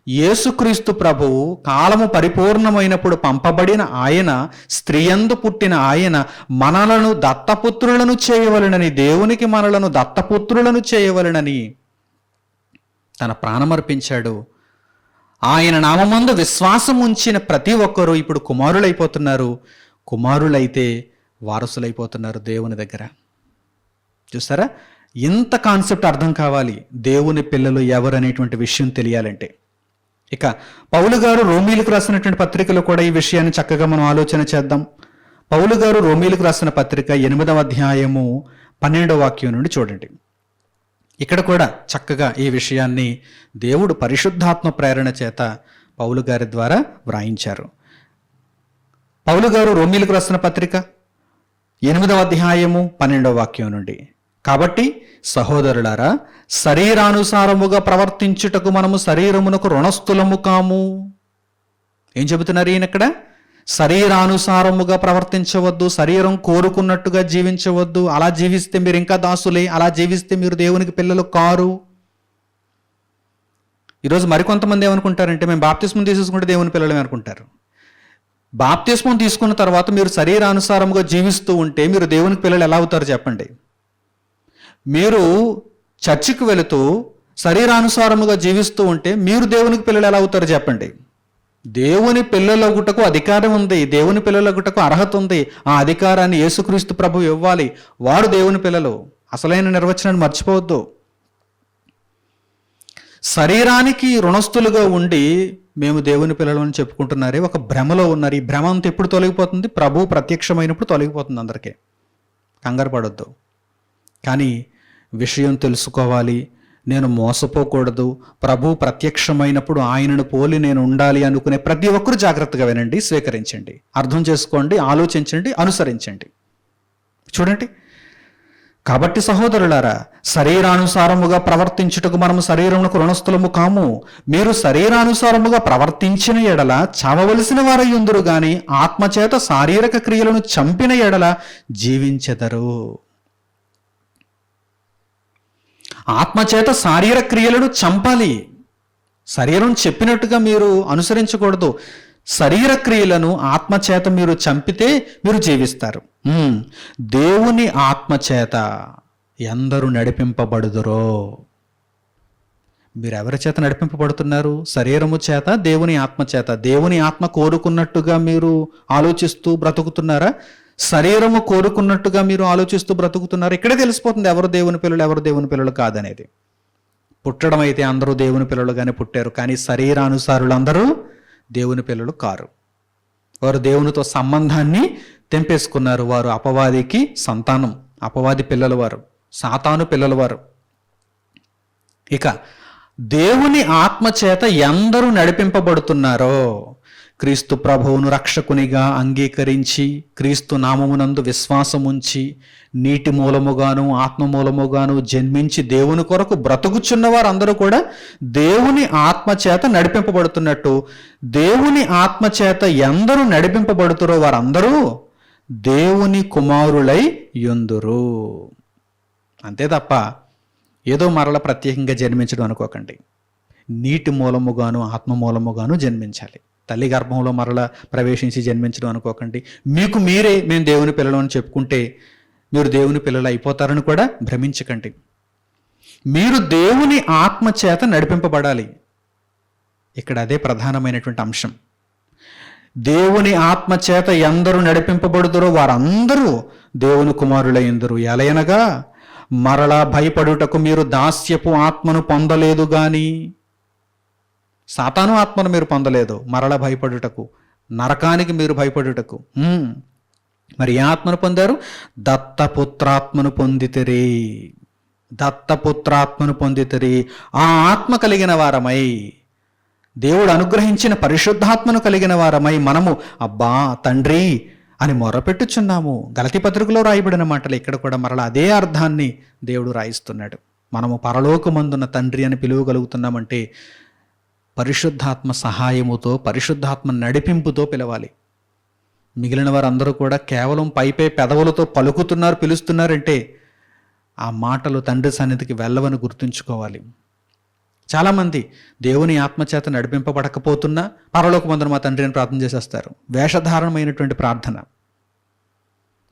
యేసుక్రీస్తు ప్రభువు కాలము పరిపూర్ణమైనప్పుడు పంపబడిన ఆయన, స్త్రీయందు పుట్టిన ఆయన మనలను దత్తపుత్రులను చేయవలెనని, దేవునికి మనలను దత్తపుత్రులను చేయవలెనని తన ప్రాణమర్పించాడు. ఆయన నామమందు విశ్వాసం ఉంచిన ప్రతి ఒక్కరూ ఇప్పుడు కుమారులైపోతున్నారు. కుమారులైతే వారసులైపోతున్నారు దేవుని దగ్గర. చూసారా? ఇంత కాన్సెప్ట్ అర్థం కావాలి. దేవుని పిల్లలు ఎవరు అనేటువంటి విషయం తెలియాలంటే. ఇక పౌలు గారు రోమీలకు రాసినటువంటి పత్రికలో కూడా ఈ విషయాన్ని చక్కగా మనం ఆలోచన చేద్దాం. పౌలు గారు రోమీలకు రాసిన పత్రిక 8వ అధ్యాయము 12వ వాక్యం నుండి చూడండి. ఇక్కడ కూడా చక్కగా ఈ విషయాన్ని దేవుడు పరిశుద్ధాత్మ ప్రేరణ చేత పౌలు గారి ద్వారా వ్రాయించారు. పౌలు గారు రోమీలకు రాసిన పత్రిక 8వ అధ్యాయము 12వ వాక్యం నుండి, కాబట్టి సహోదరులారా, శరీరానుసారముగా ప్రవర్తించుటకు మనము శరీరమునకు రుణస్థులము కాము. ఏం చెబుతున్నారు ఈయన ఇక్కడ? శరీరానుసారముగా ప్రవర్తించవద్దు, శరీరం కోరుకున్నట్టుగా జీవించవద్దు. అలా జీవిస్తే మీరు ఇంకా దాసులే, అలా జీవిస్తే మీరు దేవునికి పిల్లలు కారు. ఈరోజు మరికొంతమంది ఏమనుకుంటారంటే మేము బాప్తిస్మం తీసుకుంటే దేవుని పిల్లలమే అనుకుంటారు. బాప్తిస్మం తీసుకున్న తర్వాత మీరు శరీరానుసారముగా జీవిస్తూ ఉంటే మీరు దేవునికి పిల్లలు ఎలా అవుతారు చెప్పండి? మీరు చర్చికి వెళుతూ శరీరానుసారముగా జీవిస్తూ ఉంటే మీరు దేవునికి పిల్లలు ఎలా అవుతారు చెప్పండి? దేవుని పిల్లలగుటకు అధికారం ఉంది, దేవుని పిల్లలగుటకు అర్హత ఉంది. ఆ అధికారాన్ని యేసుక్రీస్తు ప్రభువు ఇవ్వాలి. వారు దేవుని పిల్లలు. అసలైన నిర్వచనాన్ని మర్చిపోవద్దు. శరీరానికి రుణస్థులుగా ఉండి మేము దేవుని పిల్లలు అని చెప్పుకుంటున్నారే, ఒక భ్రమలో ఉన్నారు. ఈ భ్రమ అంతా ఎప్పుడు తొలగిపోతుంది? ప్రభువు ప్రత్యక్షమైనప్పుడు తొలగిపోతుంది. అందరికీ కంగారు పడొద్దు. కానీ విషయం తెలుసుకోవాలి. నేను మోసపోకూడదు. ప్రభు ప్రత్యక్షమైనప్పుడు ఆయనను పోలి నేను ఉండాలి అనుకునే ప్రతి ఒక్కరూ జాగ్రత్తగా వినండి, స్వీకరించండి, అర్థం చేసుకోండి, ఆలోచించండి, అనుసరించండి. చూడండి, కాబట్టి సహోదరులారా, శరీరానుసారముగా ప్రవర్తించుటకు మనము శరీరమునకు రుణస్థులము కాము. మీరు శరీరానుసారముగా ప్రవర్తించిన ఎడల చావవలసిన వారయ్యుందురు గాని ఆత్మచేత శారీరక క్రియలను చంపిన ఎడల జీవించెదరు. ఆత్మచేత శారీరక క్రియలను చంపాలి. శరీరం చెప్పినట్టుగా మీరు అనుసరించకూడదు. శరీర క్రియలను ఆత్మచేత మీరు చంపితే మీరు జీవిస్తారు. దేవుని ఆత్మచేత ఎందరు నడిపింపబడుదురో. మీరు ఎవరి చేత నడిపింపబడుతున్నారు? శరీరము చేత, దేవుని ఆత్మ చేత. దేవుని ఆత్మ కోరుకున్నట్టుగా మీరు ఆలోచిస్తూ బ్రతుకుతున్నారా? శరీరము కోరుకున్నట్టుగా మీరు ఆలోచిస్తూ బ్రతుకుతున్నారు? ఇక్కడే తెలిసిపోతుంది ఎవరు దేవుని పిల్లలు, ఎవరు దేవుని పిల్లలు కాదనేది. పుట్టడం అయితే అందరూ దేవుని పిల్లలుగానే పుట్టారు, కానీ శరీరానుసారులు అందరూ దేవుని పిల్లలు కారు. వారు దేవునితో సంబంధాన్ని తెంపేసుకున్నారు. వారు అపవాదికి సంతానం, అపవాది పిల్లలు వారు, సాతాను పిల్లలు వారు. ఇక దేవుని ఆత్మ చేత ఎందరూ నడిపింపబడుతున్నారో, క్రీస్తు ప్రభువును రక్షకునిగా అంగీకరించి క్రీస్తు నామమునందు విశ్వాసముంచి నీటి మూలముగాను ఆత్మ మూలముగాను జన్మించి దేవుని కొరకు బ్రతుకుచున్న వారందరూ కూడా దేవుని ఆత్మ చేత నడిపింపబడుతున్నట్టు, దేవుని ఆత్మ చేత ఎందరూ నడిపింపబడుతురో వారందరూ దేవుని కుమారులై యుందురు. అంతే తప్ప ఏదో మరల ప్రత్యేకంగా జన్మించడం అనుకోకండి. నీటి మూలముగాను ఆత్మ మూలముగాను జన్మించాలి. తల్లి గర్భంలో మరల ప్రవేశించి జన్మించడం అనుకోకండి. మీకు మీరే మేము దేవుని పిల్లలు అని చెప్పుకుంటే మీరు దేవుని పిల్లలు అయిపోతారని కూడా భ్రమించకండి. మీరు దేవుని ఆత్మ చేత నడిపింపబడాలి. ఇక్కడ అదే ప్రధానమైనటువంటి అంశం. దేవుని ఆత్మ చేత ఎందరూ నడిపింపబడుదురో వారందరూ దేవుని కుమారులైందరు. ఎలయనగా మరలా భయపడుటకు మీరు దాస్యపు ఆత్మను పొందలేదు గాని, సాతాను ఆత్మను మీరు పొందలేదు. మరల భయపడుటకు, నరకానికి మీరు భయపడుటకు మరి ఏ ఆత్మను పొందారు? దత్తపుత్రాత్మను పొందితిరి. దత్తపుత్రాత్మను పొందితిరి. ఆ ఆత్మ కలిగిన వారమై, దేవుడు అనుగ్రహించిన పరిశుద్ధాత్మను కలిగిన వారమై మనము అబ్బా తండ్రి అని మొరపెట్టుచున్నాము. గలతీ పత్రికలో రాయబడిన మాటలు ఇక్కడ కూడా మరలా అదే అర్థాన్ని దేవుడు రాయిస్తున్నాడు. మనము పరలోకమందున్న తండ్రి అని పిలువగలుగుతున్నామంటే పరిశుద్ధాత్మ సహాయముతో, పరిశుద్ధాత్మ నడిపింపుతో పిలవాలి. మిగిలిన వారందరూ కూడా కేవలం పైపై పెదవులతో పలుకుతున్నారు, పిలుస్తున్నారంటే ఆ మాటలు తండ్రి సన్నిధికి వెళ్ళవని గుర్తుంచుకోవాలి. చాలామంది దేవుని ఆత్మచేత నడిపింపబడకపోతున్నా పరలోకమందున మా తండ్రి అని ప్రార్థన చేసేస్తారు. వేషధారణమైనటువంటి ప్రార్థన.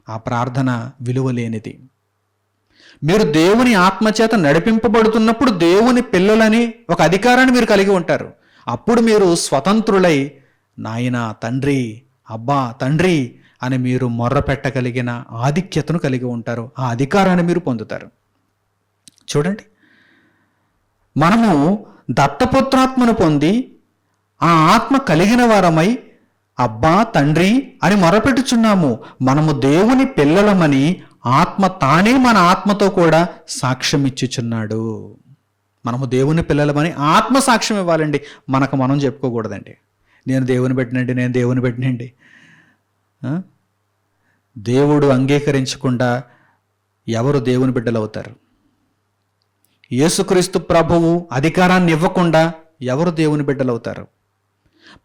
ఆ ప్రార్థన విలువలేనిది. మీరు దేవుని ఆత్మచేత నడిపింపబడుతున్నప్పుడు దేవుని పిల్లలని ఒక అధికారాన్ని మీరు కలిగి ఉంటారు. అప్పుడు మీరు స్వతంత్రులై నాయనా తండ్రి, అబ్బా తండ్రి అని మీరు మొర్ర పెట్టగలిగిన ఆధిక్యతను కలిగి ఉంటారు. ఆ అధికారాన్ని మీరు పొందుతారు. చూడండి, మనము దత్తపుత్రాత్మను పొంది ఆ ఆత్మ కలిగిన వారమై అబ్బా తండ్రి అని మొరపెట్టుచున్నాము. మనము దేవుని పిల్లలమని ఆత్మ తానే మన ఆత్మతో కూడా సాక్ష్యం ఇచ్చుచున్నాడు. మనము దేవుని పిల్లలమని ఆత్మ సాక్ష్యం ఇవ్వాలండి. మనకు మనం చెప్పుకోకూడదండి. నేను దేవుని పెట్టినండి, నేను దేవుని పెట్టినండి. దేవుడు అంగీకరించకుండా ఎవరు దేవుని బిడ్డలు అవుతారు? యేసుక్రీస్తు ప్రభువు అధికారాన్ని ఇవ్వకుండా ఎవరు దేవుని బిడ్డలు అవుతారు?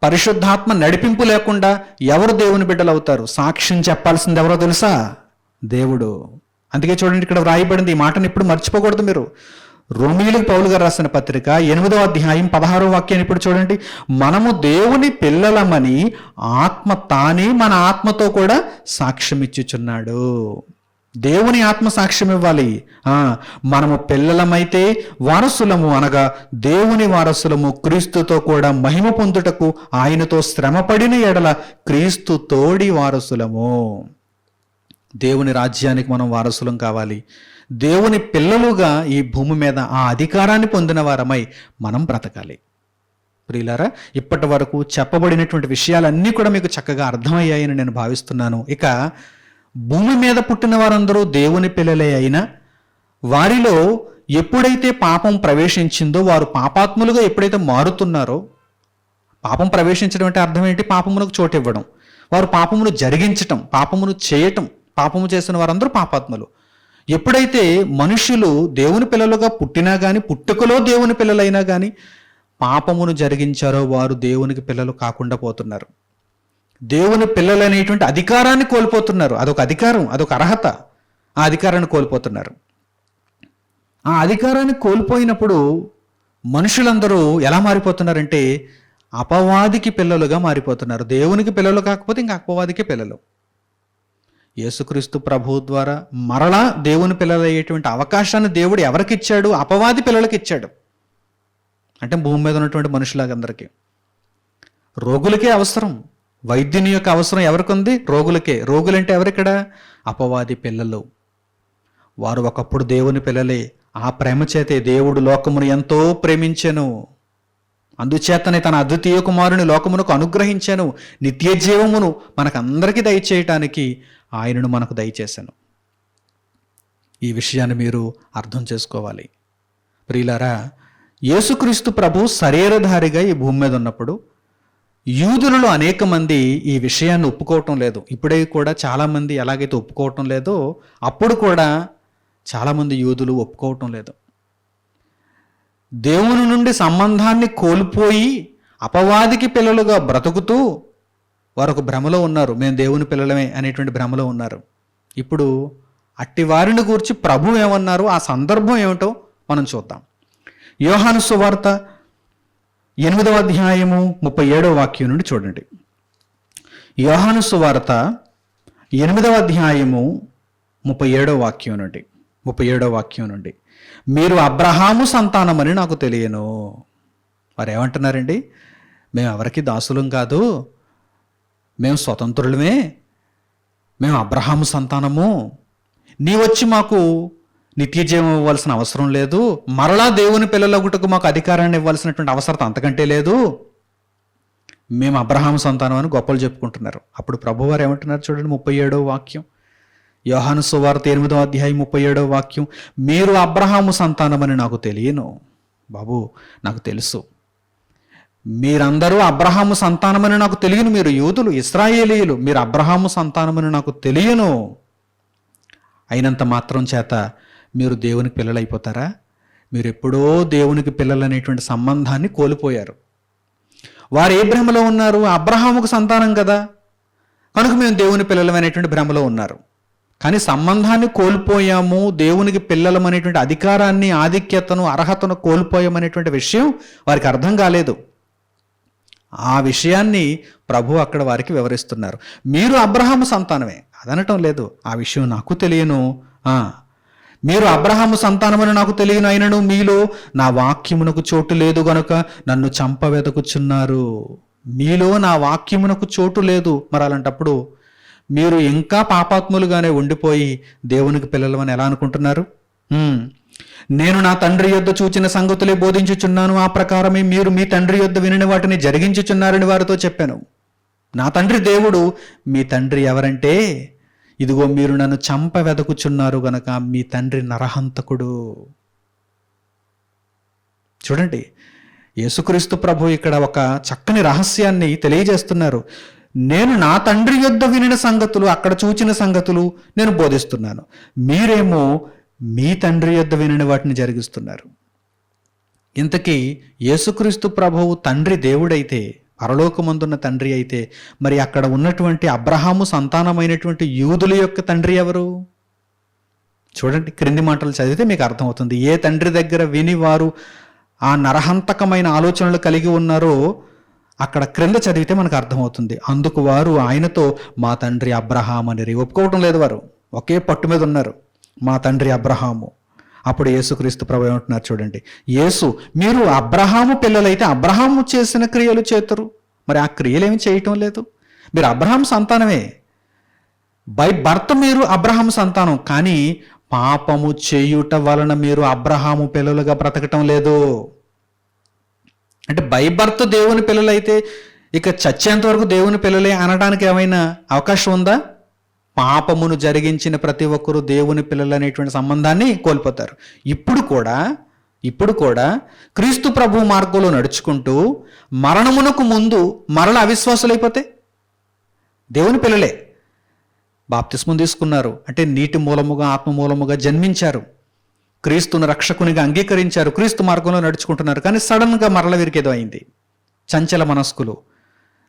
పరిశుద్ధాత్మ నడిపింపు లేకుండా ఎవరు దేవుని బిడ్డలు అవుతారు? సాక్ష్యం చెప్పాల్సింది ఎవరో తెలుసా? దేవుడు. అందుకే చూడండి, ఇక్కడ వ్రాయబడింది, ఈ మాటను ఇప్పుడు మర్చిపోకూడదు మీరు. రోమీయులకు పౌలు గారు రాసిన పత్రిక 8వ అధ్యాయం 16వ వాక్యాన్ని ఇప్పుడు చూడండి. మనము దేవుని పిల్లలమని ఆత్మ తానే మన ఆత్మతో కూడా సాక్ష్యం ఇచ్చుచున్నాడు. దేవుని ఆత్మ సాక్ష్యం ఇవ్వాలి. మనము పిల్లలమైతే వారసులము, అనగా దేవుని వారసులము, క్రీస్తుతో కూడా మహిమ పొందుటకు ఆయనతో శ్రమపడిన ఎడల క్రీస్తు తోడి వారసులము. దేవుని రాజ్యానికి మనం వారసులం కావాలి. దేవుని పిల్లలుగా ఈ భూమి మీద ఆ అధికారాన్ని పొందిన వారమై మనం బ్రతకాలి. ప్రియులారా, ఇప్పటి వరకు చెప్పబడినటువంటి విషయాలన్నీ కూడా మీకు చక్కగా అర్థమయ్యాయని నేను భావిస్తున్నాను. ఇక భూమి మీద పుట్టిన వారందరూ దేవుని పిల్లలే అయినా వారిలో ఎప్పుడైతే పాపం ప్రవేశించిందో, వారు పాపాత్ములుగా ఎప్పుడైతే మారుతున్నారో, పాపం ప్రవేశించడం అంటే అర్థం ఏంటి? పాపములకు చోటు ఇవ్వడం, వారు పాపమును జరిగించటం, పాపమును చేయటం. పాపము చేసిన వారందరూ పాపాత్ములు. ఎప్పుడైతే మనుషులు దేవుని పిల్లలుగా పుట్టినా కానీ, పుట్టుకలో దేవుని పిల్లలైనా కానీ పాపమును జరిగించారో వారు దేవునికి పిల్లలు కాకుండా పోతున్నారు. దేవుని పిల్లలు అనేటువంటి అధికారాన్ని కోల్పోతున్నారు. అదొక అధికారం, అదొక అర్హత. ఆ అధికారాన్ని కోల్పోతున్నారు. ఆ అధికారాన్ని కోల్పోయినప్పుడు మనుషులందరూ ఎలా మారిపోతున్నారంటే అపవాదికి పిల్లలుగా మారిపోతున్నారు. దేవునికి పిల్లలు కాకపోతే ఇంకా అపవాదికి పిల్లలు. యేసుక్రీస్తు ప్రభువు ద్వారా మరలా దేవుని పిల్లలు అయ్యేటువంటి అవకాశాన్ని దేవుడు ఎవరికి ఇచ్చాడు? అపవాది పిల్లలకి ఇచ్చాడు. అంటే భూమి మీద ఉన్నటువంటి మనుషులందరికీ. రోగులకే అవసరం, వైద్యుని యొక్క అవసరం ఎవరికి ఉంది? రోగులకే. రోగులంటే ఎవరిక్కడ? అపవాది పిల్లలు. వారు ఒకప్పుడు దేవుని పిల్లలే. ఆ ప్రేమ చేతే దేవుడు లోకమును ఎంతో ప్రేమించెను, అందుచేతనే తన అద్వితీయ కుమారుని లోకమునకు అనుగ్రహించాను, నిత్య జీవమును మనకందరికీ దయచేయటానికి ఆయనను మనకు దయచేశాను. ఈ విషయాన్ని మీరు అర్థం చేసుకోవాలి. ప్రియులారా, యేసుక్రీస్తు ప్రభు శరీరధారిగా ఈ భూమి మీద ఉన్నప్పుడు యూదులలో అనేక మంది ఈ విషయాన్ని ఒప్పుకోవటం లేదు. ఇప్పుడే కూడా చాలామంది ఎలాగైతే ఒప్పుకోవటం లేదో, అప్పుడు కూడా చాలామంది యూదులు ఒప్పుకోవటం లేదు. దేవుని నుండి సంబంధాన్ని కోల్పోయి అపవాదికి పిల్లలుగా బ్రతుకుతూ వారు ఒక భ్రమలో ఉన్నారు. మేము దేవుని పిల్లలమే అనేటువంటి భ్రమలో ఉన్నారు. ఇప్పుడు అట్టి వారిని గురించి ప్రభు ఏమన్నారు, ఆ సందర్భం ఏమిటో మనం చూద్దాం. యోహాను సువార్త 8వ అధ్యాయము 37వ వాక్యం నుండి చూడండి. యోహాను సువార్త 8వ అధ్యాయము 37వ వాక్యం నుండి మీరు అబ్రహాము సంతానమని నాకు తెలియను. వారు ఏమంటున్నారండి? మేము ఎవరికి దాసులం కాదు, మేము స్వతంత్రులమే, మేము అబ్రహాము సంతానము. నీ వచ్చి మాకు నిత్య జీవం ఇవ్వాల్సిన అవసరం లేదు, మరలా దేవుని పిల్లలగుటకు మాకు అధికారాన్ని ఇవ్వాల్సినటువంటి అవసరం అంతకంటే లేదు, మేము అబ్రహాము సంతానం అని గొప్పలు చెప్పుకుంటున్నారు. అప్పుడు ప్రభువారు ఏమంటున్నారు చూడండి, 37వ వాక్యం. యోహాను సువార్త 8వ అధ్యాయం 37వ వాక్యం. మీరు అబ్రహాము సంతానమని నాకు తెలియను. బాబు, నాకు తెలుసు, మీరందరూ అబ్రహాము సంతానమని నాకు తెలియను. మీరు యూదులు, ఇశ్రాయేలీయులు, మీరు అబ్రహాము సంతానమని నాకు తెలియను. అయినంత మాత్రం చేత మీరు దేవునికి పిల్లలు అయిపోతారా? మీరు ఎప్పుడో దేవునికి పిల్లలు అనేటువంటి సంబంధాన్ని కోల్పోయారు. వారు ఏ భ్రమలో ఉన్నారు? అబ్రహాముకు సంతానం కదా కనుక మేము దేవుని పిల్లలం అనేటువంటి భ్రమలో ఉన్నారు. కానీ సంబంధాన్ని కోల్పోయాము, దేవునికి పిల్లలం అనేటువంటి అధికారాన్ని, ఆధిక్యతను, అర్హతను కోల్పోయామనేటువంటి విషయం వారికి అర్థం కాలేదు. ఆ విషయాన్ని ప్రభు అక్కడ వారికి వివరిస్తున్నారు. మీరు అబ్రహాము సంతానమే అదనటం లేదు, ఆ విషయం నాకు తెలియను. మీరు అబ్రహాము సంతానమని నాకు తెలియను, అయినను మీలో నా వాక్యమునకు చోటు లేదు గనుక నన్ను చంపవెదకుచున్నారు. మీలో నా వాక్యమునకు చోటు లేదు. మరి అలాంటప్పుడు మీరు ఇంకా పాపాత్ములుగానే ఉండిపోయి దేవునికి పిల్లలమని ఎలా అనుకుంటున్నారు? నేను నా తండ్రి యొద్ద చూచిన సంగతులే బోధించుచున్నాను, ఆ ప్రకారమే మీరు మీ తండ్రి యొద్ద వినిన వాటిని జరిగించుచున్నారని వారితో చెప్పాను. నా తండ్రి దేవుడు, మీ తండ్రి ఎవరంటే, ఇదిగో మీరు నన్ను చంప వెదకుచున్నారు గనక మీ తండ్రి నరహంతకుడు. చూడండి, యేసుక్రీస్తు ప్రభు ఇక్కడ ఒక చక్కని రహస్యాన్ని తెలియజేస్తున్నారు. నేను నా తండ్రి యొద్ద వినిన సంగతులు, అక్కడ చూచిన సంగతులు నేను బోధిస్తున్నాను, మీరేమో మీ తండ్రి యొద్ద వినిన వాటిని జరిగిస్తున్నారు. ఇంతకీ యేసుక్రీస్తు ప్రభువు తండ్రి దేవుడైతే పరలోకమందున్న తండ్రి అయితే మరి అక్కడ ఉన్నటువంటి అబ్రహాము సంతానమైనటువంటి యూదుల యొక్క తండ్రి ఎవరు? చూడండి, క్రింది మాటలు చదివితే మీకు అర్థమవుతుంది. ఏ తండ్రి దగ్గర విని వారు ఆ నరహంతకమైన ఆలోచనలు కలిగి ఉన్నారో అక్కడ క్రింద చదివితే మనకు అర్థమవుతుంది. అందుకు వారు ఆయనతో మా తండ్రి అబ్రహాం అని ఒప్పుకోవటం లేదు. వారు ఒకే పట్టు మీద ఉన్నారు, మా తండ్రి అబ్రహాము. అప్పుడు యేసుక్రీస్తు ప్రభు ఏమంటున్నారు చూడండి, యేసు మీరు అబ్రహాము పిల్లలైతే అబ్రహాము చేసిన క్రియలు చేతురు, మరి ఆ క్రియలు ఏమి చేయటం లేదు. మీరు అబ్రహాం సంతానమే, బై బర్త్ మీరు అబ్రహాం సంతానం, కానీ పాపము చేయుట వలన మీరు అబ్రహాము పిల్లలుగా బ్రతకటం లేదు. అంటే బై బర్త్ దేవుని పిల్లలైతే ఇక చచ్చేంత వరకు దేవుని పిల్లలే అనడానికి ఏమైనా అవకాశం ఉందా? పాపమును జరిగించిన ప్రతి ఒక్కరూ దేవుని పిల్లలు అనేటువంటి సంబంధాన్ని కోల్పోతారు. ఇప్పుడు కూడా క్రీస్తు ప్రభు మార్గంలో నడుచుకుంటూ మరణమునకు ముందు మరల అవిశ్వాసులైపోతే దేవుని పిల్లలే. బాప్తిస్మం తీసుకున్నారు అంటే నీటి మూలముగా ఆత్మ మూలముగా జన్మించారు, క్రీస్తును రక్షకునిగా అంగీకరించారు, క్రీస్తు మార్గంలో నడుచుకుంటున్నారు. కానీ సడన్గా మరల వీరికేదో అయింది. చంచల మనస్కులు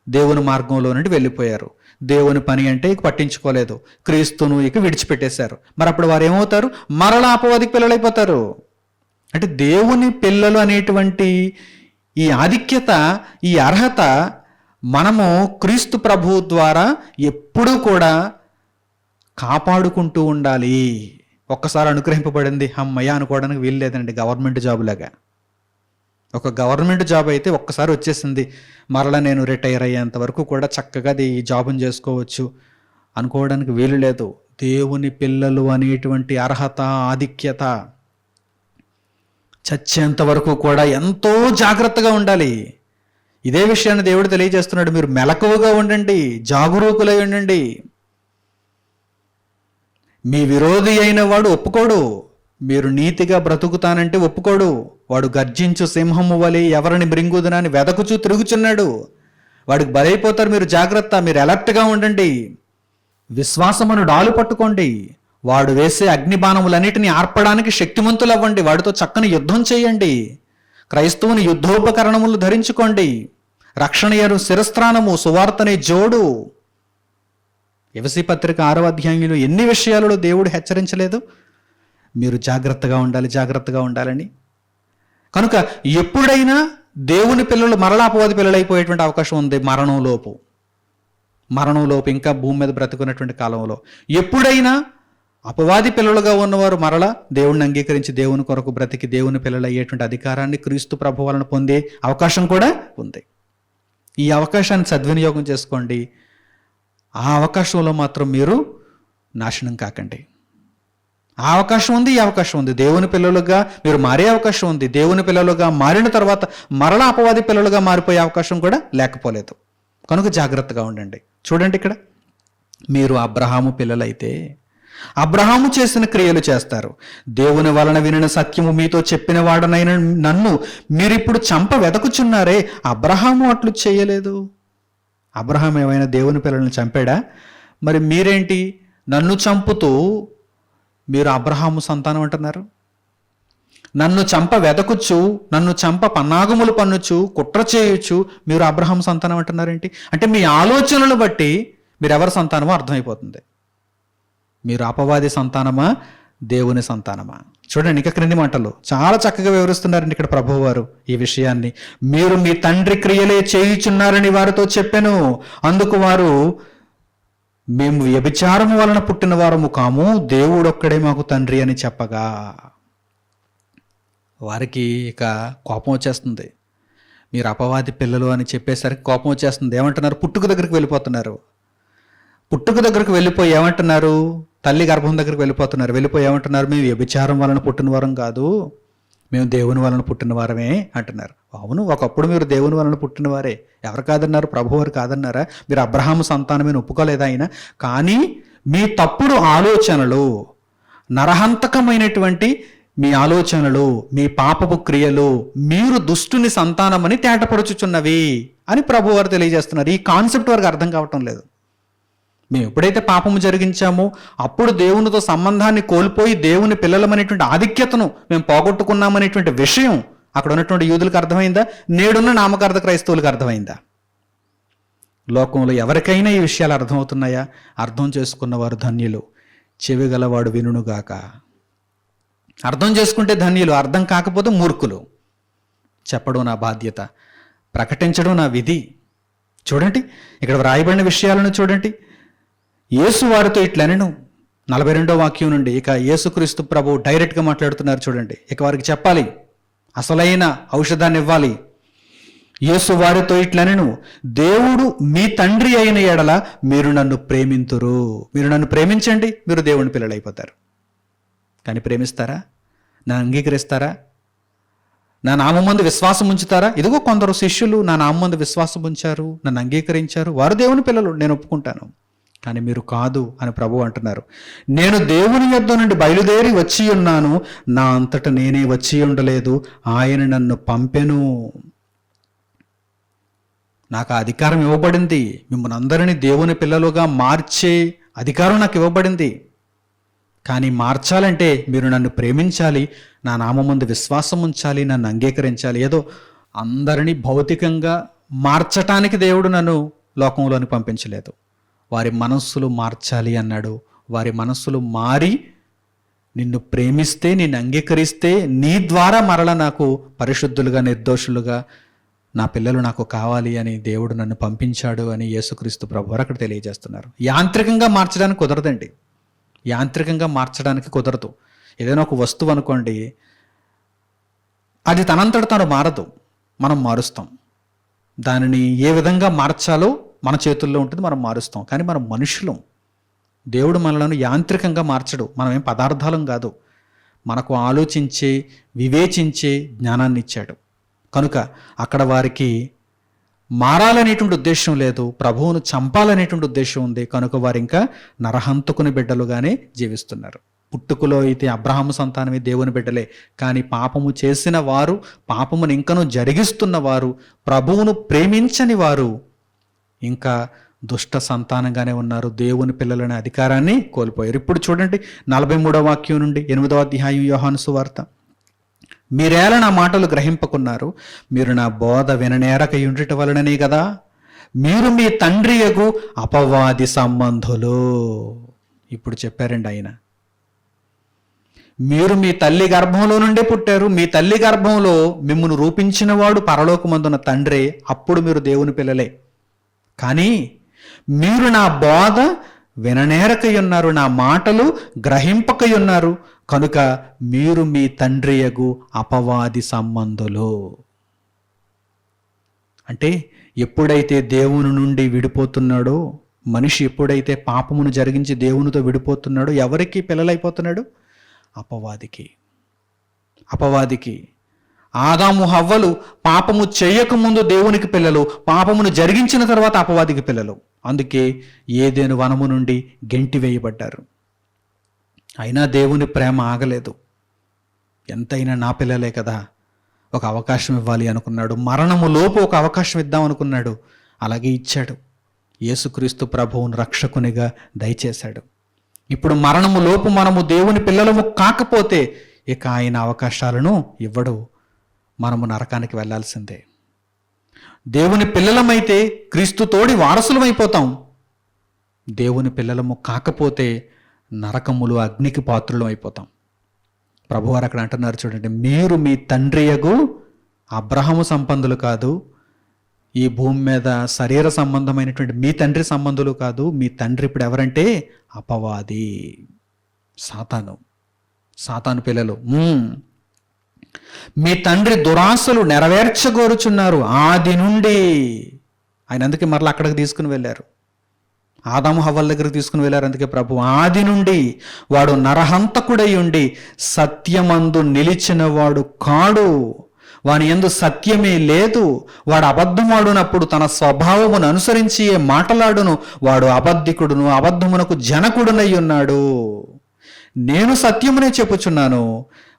దేవుని మార్గంలో నుండి వెళ్ళిపోయారు. దేవుని పని అంటే ఇక పట్టించుకోలేదు, క్రీస్తును ఇక విడిచిపెట్టేశారు. మరి అప్పుడు వారు ఏమవుతారు? మరలా అపవాదికి పిల్లలైపోతారు. అంటే దేవుని పిల్లలు అనేటువంటి ఈ ఆధిక్యత, ఈ అర్హత మనము క్రీస్తు ప్రభువు ద్వారా ఎప్పుడూ కూడా కాపాడుకుంటూ ఉండాలి. ఒక్కసారి అనుగ్రహింపబడింది అమ్మయ్య అనుకోవడానికి వీలు లేదండి. గవర్నమెంట్ జాబ్ లాగా, ఒక గవర్నమెంట్ జాబ్ అయితే ఒక్కసారి వచ్చేసింది, మరలా నేను రిటైర్ అయ్యేంత వరకు కూడా చక్కగా ఈ జాబుని చేసుకోవచ్చు అనుకోవడానికి వీలు లేదు. దేవుని పిల్లలు అనేటువంటి అర్హత, ఆధిక్యత చచ్చేంత వరకు కూడా ఎంతో జాగ్రత్తగా ఉండాలి. ఇదే విషయాన్ని దేవుడు తెలియజేస్తున్నాడు. మీరు మెలకువగా ఉండండి, జాగరూకులై ఉండండి. మీ విరోధి అయిన వాడు ఒప్పుకోడు, మీరు నీతిగా బ్రతుకుతానంటే ఒప్పుకోడు. వాడు గర్జించు సింహము వలె ఎవరిని మృంగుదునని వెదకుచూ తిరుగుచున్నాడు. వాడికి బలైపోతారు. మీరు జాగ్రత్త, మీరు అలర్ట్గా ఉండండి. విశ్వాసమును డాలు పట్టుకోండి. వాడు వేసే అగ్నిబాణములన్నిటిని ఆర్పడానికి శక్తిమంతులు అవ్వండి. వాడితో చక్కని యుద్ధం చేయండి. క్రైస్తవుని యుద్ధోపకరణములు ధరించుకోండి. రక్షణయరు శిరస్త్రానము, సువార్తనే జోడు. ఎఫెసీ పత్రిక 6వ అధ్యాయంలో ఎన్ని విషయాలలో దేవుడు హెచ్చరించలేదు? మీరు జాగ్రత్తగా ఉండాలి, జాగ్రత్తగా ఉండాలని. కనుక ఎప్పుడైనా దేవుని పిల్లలు మరలా అపవాది పిల్లలు అయిపోయేటువంటి అవకాశం ఉంది. మరణంలోపు ఇంకా భూమి మీద బ్రతుకున్నటువంటి కాలంలో ఎప్పుడైనా అపవాది పిల్లలుగా ఉన్నవారు మరలా దేవుణ్ణి అంగీకరించి దేవుని కొరకు బ్రతికి దేవుని పిల్లలు అయ్యేటువంటి అధికారాన్ని క్రీస్తు ప్రభు వలన పొందే అవకాశం కూడా ఉంది. ఈ అవకాశాన్ని సద్వినియోగం చేసుకోండి. ఆ అవకాశంలో మాత్రం మీరు నాశనం కాకండి. ఆ అవకాశం ఉంది, ఈ అవకాశం ఉంది. దేవుని పిల్లలుగా మీరు మారే అవకాశం ఉంది. దేవుని పిల్లలుగా మారిన తర్వాత మరలా అపవాది పిల్లలుగా మారిపోయే అవకాశం కూడా లేకపోలేదు. కనుక జాగ్రత్తగా ఉండండి. చూడండి, ఇక్కడ మీరు అబ్రహాము పిల్లలైతే అబ్రహాము చేసిన క్రియలు చేస్తారు. దేవుని వలన వినిన సత్యము మీతో చెప్పిన వాడనైన నన్ను మీరిప్పుడు చంప వెదకుచున్నారే, అబ్రహాము అట్లు చేయలేదు. అబ్రహాం ఏమైనా దేవుని పిల్లల్ని చంపాడా? మరి మీరేంటి నన్ను చంపుతూ మీరు అబ్రహాము సంతానం అంటున్నారు? నన్ను చంప వెదకుచ్చు, నన్ను చంప పన్నాగములు పన్నుచు, కుట్ర చేయొచ్చు, మీరు అబ్రహాం సంతానం అంటున్నారేంటి? అంటే మీ ఆలోచనలు బట్టి మీరు ఎవరి సంతానమో అర్థమైపోతుంది. మీరు అపవాది సంతానమా, దేవుని సంతానమా? చూడండి, ఇక క్రింది మాటలు చాలా చక్కగా వివరిస్తున్నారండి ఇక్కడ ప్రభువు వారు ఈ విషయాన్ని. మీరు మీ తండ్రి క్రియలే చేయుచున్నారని వారితో చెప్పాను. అందుకు వారు, మేము వ్యభిచారము వలన పుట్టిన వారము కాము, దేవుడొక్కడే మాకు తండ్రి అని చెప్పగా వారికి ఇక కోపం వచ్చేస్తుంది. మీరు అపవాది పిల్లలు అని చెప్పేసరికి కోపం వచ్చేస్తుంది. ఏమంటున్నారు? పుట్టుక దగ్గరికి వెళ్ళిపోతున్నారు. పుట్టుక దగ్గరకు వెళ్ళిపోయి ఏమంటున్నారు? తల్లి గర్భం దగ్గరికి వెళ్ళిపోతున్నారు. వెళ్ళిపోయి ఏమంటున్నారు? మేము వ్యభిచారం వలన పుట్టిన వారం కాదు, మేము దేవుని వలన పుట్టిన వారమే అంటున్నారు. అవును, ఒకప్పుడు మీరు దేవుని వలన పుట్టిన వారే. ఎవరు కాదన్నారు? ప్రభువారు కాదన్నారా? మీరు అబ్రహాము సంతానమని ఒప్పుకోలేదా ఆయన? కానీ మీ తప్పుడు ఆలోచనలు, నరహంతకమైనటువంటి మీ ఆలోచనలు, మీ పాపపు క్రియలు మీరు దుష్టుని సంతానమని తేటపరుచుచున్నవి అని ప్రభువారు తెలియజేస్తున్నారు. ఈ కాన్సెప్ట్ వారికి అర్థం కావటం లేదు. మేము ఎప్పుడైతే పాపము జరిగించామో అప్పుడు దేవునితో సంబంధాన్ని కోల్పోయి దేవుని పిల్లలమనేటువంటి ఆధిక్యతను మేము పోగొట్టుకున్నామనేటువంటి విషయం అక్కడ ఉన్నటువంటి యూదులకు అర్థమైందా? నేడున్న నామకార్థ క్రైస్తవులకు అర్థమైందా? లోకంలో ఎవరికైనా ఈ విషయాలు అర్థమవుతున్నాయా? అర్థం చేసుకున్నవారు ధన్యులు. చెవిగలవాడు వినుగాక. అర్థం చేసుకుంటే ధన్యులు, అర్థం కాకపోతే మూర్ఖులు. చెప్పడం నా బాధ్యత, ప్రకటించడం నా విధి. చూడండి, ఇక్కడ వ్రాయబడిన విషయాలను చూడండి. యేసు వారితో ఇట్లనెను, 42వ వాక్యం నుండి. ఇక యేసుక్రీస్తు ప్రభు డైరెక్ట్గా మాట్లాడుతున్నారు చూడండి. ఇక వారికి చెప్పాలి, అసలైన ఔషధాన్ని ఇవ్వాలి. యేసు వారితో ఇట్లనెను, దేవుడు మీ తండ్రి అయిన ఎడల మీరు నన్ను ప్రేమింతురు. మీరు నన్ను ప్రేమించండి, మీరు దేవుని పిల్లలైపోతారు. కానీ ప్రేమిస్తారా? నన్ను అంగీకరిస్తారా? నా నామందు విశ్వాసం ఉంచుతారా? ఇదిగో కొందరు శిష్యులు నా నామందు విశ్వాసం ఉంచారు, నన్ను అంగీకరించారు, వారు దేవుని పిల్లలు, నేను ఒప్పుకుంటాను. కానీ మీరు కాదు అని ప్రభువు అంటున్నారు. నేను దేవుని యొద్ద నుండి బయలుదేరి వచ్చి ఉన్నాను, నా అంతట నేనే వచ్చి ఉండలేదు, ఆయన నన్ను పంపెను. నాకు ఆ అధికారం ఇవ్వబడింది. మిమ్మల్ని అందరినీ దేవుని పిల్లలుగా మార్చే అధికారం నాకు ఇవ్వబడింది. కానీ మార్చాలంటే మీరు నన్ను ప్రేమించాలి, నా నామమందు విశ్వాసం ఉంచాలి, నన్ను అంగీకరించాలి. ఏదో అందరినీ భౌతికంగా మార్చటానికి దేవుడు నన్ను లోకంలోని పంపించలేదు. వారి మనస్సులు మార్చాలి అన్నాడు. వారి మనస్సులు మారి నిన్ను ప్రేమిస్తే, నిన్ను అంగీకరిస్తే నీ ద్వారా మరల నాకు పరిశుద్ధులుగా, నిర్దోషులుగా నా పిల్లలు నాకు కావాలి అని దేవుడు నన్ను పంపించాడు అని యేసుక్రీస్తు ప్రభువారు అక్కడ తెలియజేస్తున్నారు. యాంత్రికంగా మార్చడానికి కుదరదండి. యాంత్రికంగా మార్చడానికి కుదరదు. ఏదైనా ఒక వస్తువు అనుకోండి, అది తనంతట తాను మారదు, మనం మారుస్తాం. దానిని ఏ విధంగా మార్చాలో మన చేతుల్లో ఉంటుంది, మనం మారుస్తాం. కానీ మనం మనుషులం. దేవుడు మనలను యాంత్రికంగా మార్చడు. మనం ఏం పదార్థాలం కాదు. మనకు ఆలోచించే, వివేచించే జ్ఞానాన్ని ఇచ్చాడు. కనుక అక్కడ వారికి మారాలనేటువంటి ఉద్దేశం లేదు, ప్రభువును చంపాలనేటువంటి ఉద్దేశం ఉంది. కనుక వారు ఇంకా నరహంతకుని బిడ్డలుగానే జీవిస్తున్నారు. పుట్టుకలో అయితే అబ్రహాము సంతానమే దేవుని బిడ్డలే. కానీ పాపము చేసిన వారు, పాపమును ఇంకనూ జరిగిస్తున్న వారు, ప్రభువును ప్రేమించని వారు ఇంకా దుష్ట సంతానంగానే ఉన్నారు. దేవుని పిల్లలనే అధికారాన్ని కోల్పోయారు. ఇప్పుడు చూడండి 43వ వాక్యం నుండి 8వ అధ్యాయం యోహాను సువార్త. మీరేళ నా మాటలు గ్రహింపకున్నారు, మీరు నా బోధ విననేరకయుండుట వలననే కదా. మీరు మీ తండ్రియగు అపవాది సంబంధులు. ఇప్పుడు చెప్పారండి ఆయన, మీరు మీ తల్లి గర్భంలో నుండే పుట్టారు, మీ తల్లి గర్భంలో మిమ్మును రూపించిన వాడు పరలోకమందున్న తండ్రే, అప్పుడు మీరు దేవుని పిల్లలే. కానీ మీరు నా బోధ విననేరకయున్నారు, నా మాటలు గ్రహింపకయున్నారు, కనుక మీరు మీ తండ్రియగు అపవాది సంబంధులు. అంటే ఎప్పుడైతే దేవుని నుండి విడిపోతున్నాడో, మనిషి ఎప్పుడైతే పాపమును జరిగించి దేవునితో విడిపోతున్నాడో, ఎవరికి పిల్లలైపోతున్నాడు? అపవాదికి. ఆదాము హవ్వలు పాపము చేయకముందు దేవునికి పిల్లలు, పాపమును జరిగించిన తర్వాత అపవాదికి పిల్లలు. అందుకే ఏదెను వనము నుండి గెంటి వేయబడ్డారు. అయినా దేవుని ప్రేమ ఆగలేదు. ఎంతైనా నా పిల్లలే కదా, ఒక అవకాశం ఇవ్వాలి అనుకున్నాడు. మరణము లోపు ఒక అవకాశం ఇద్దాం అనుకున్నాడు. అలాగే ఇచ్చాడు. యేసుక్రీస్తు ప్రభువును రక్షకునిగా దయచేశాడు. ఇప్పుడు మరణము లోపు మనము దేవుని పిల్లలము కాకపోతే ఇక ఆయన అవకాశాలను ఇవ్వడు. మనము నరకానికి వెళ్ళాల్సిందే. దేవుని పిల్లలమైతే క్రీస్తు తోడి వారసులమైపోతాం. దేవుని పిల్లలము కాకపోతే నరకములు, అగ్నికి పాత్రులం అయిపోతాం. ప్రభువారు అక్కడ అంటున్నారు చూడండి, మీరు మీ తండ్రియగు అబ్రహాము సంబంధులు కాదు, ఈ భూమి మీద శరీర సంబంధమైనటువంటి మీ తండ్రి సంబంధులు కాదు. మీ తండ్రి ఇప్పుడు ఎవరంటే అపవాది, సాతాను పిల్లలు. మీ తండ్రి దురాశలు నెరవేర్చగోరుచున్నారు ఆది నుండి. ఆయన అందుకే మరలా అక్కడికి తీసుకుని వెళ్ళారు, ఆదాము హవ్వల దగ్గరికి తీసుకుని వెళ్ళారు. అందుకే ప్రభు ఆది నుండి వాడు నరహంతకుడై ఉండి సత్యమందు నిలిచినవాడు కాడు, వాని యందు సత్యమే లేదు. వాడు అబద్ధమాడునప్పుడు తన స్వభావమును అనుసరించి మాటలాడును. వాడు అబద్ధికుడును, అబద్ధమునకు జనకుడునై ఉన్నాడు. నేను సత్యమునే చెప్పుచున్నాను,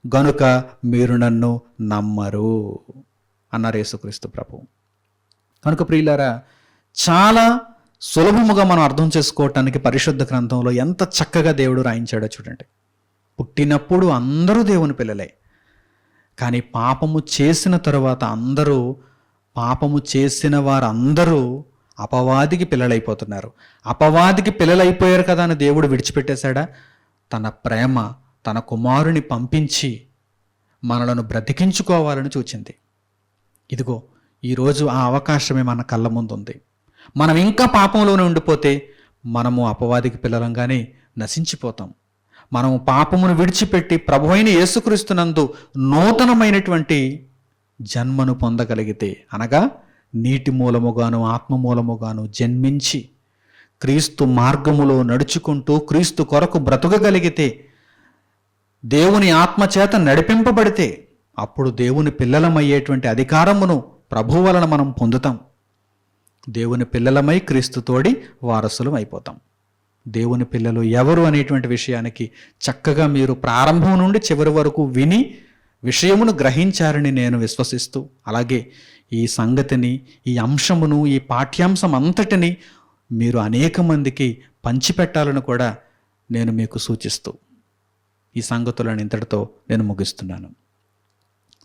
గనుక మీరు నన్ను నమ్మరు అన్నారు యేసుక్రీస్తు ప్రభు. కనుక ప్రియులారా, చాలా సులభముగా మనం అర్థం చేసుకోవటానికి పరిశుద్ధ గ్రంథంలో ఎంత చక్కగా దేవుడు రాయించాడో చూడండి. పుట్టినప్పుడు అందరూ దేవుని పిల్లలే, కానీ పాపము చేసిన తరువాత పాపము చేసిన వారందరూ అపవాదికి పిల్లలైపోతున్నారు. అపవాదికి పిల్లలైపోయారు కదా అని దేవుడు విడిచిపెట్టేశాడా? తన ప్రేమ, తన కుమారుని పంపించి మనలను బ్రతికించుకోవాలని చూచింది. ఇదిగో ఈరోజు ఆ అవకాశమే మన కళ్ళ ముందు ఉంది. మనం ఇంకా పాపంలోనే ఉండిపోతే మనము అపవాదికి పిల్లలంగానే నశించిపోతాం. మనము పాపమును విడిచిపెట్టి ప్రభువైన యేసుక్రీస్తునందు నూతనమైనటువంటి జన్మను పొందగలిగితే, అనగా నీటి మూలముగాను ఆత్మ మూలముగాను జన్మించి క్రీస్తు మార్గములో నడుచుకుంటూ క్రీస్తు కొరకు బ్రతకగలిగితే, దేవుని ఆత్మచేత నడిపింపబడితే అప్పుడు దేవుని పిల్లలమయ్యేటువంటి అధికారమును ప్రభు వలన మనం పొందుతాం. దేవుని పిల్లలమై క్రీస్తుతోడి వారసులం అయిపోతాం. దేవుని పిల్లలు ఎవరు అనేటువంటి విషయానికి చక్కగా మీరు ప్రారంభం నుండి చివరి వరకు విని విషయమును గ్రహించారని నేను విశ్వసిస్తూ, అలాగే ఈ సంగతిని, ఈ అంశమును, ఈ పాఠ్యాంశం అంతటిని మీరు అనేక మందికి పంచిపెట్టాలని కూడా నేను మీకు సూచిస్తూ ఈ సంగతులను ఇంతటితో నేను ముగిస్తున్నాను.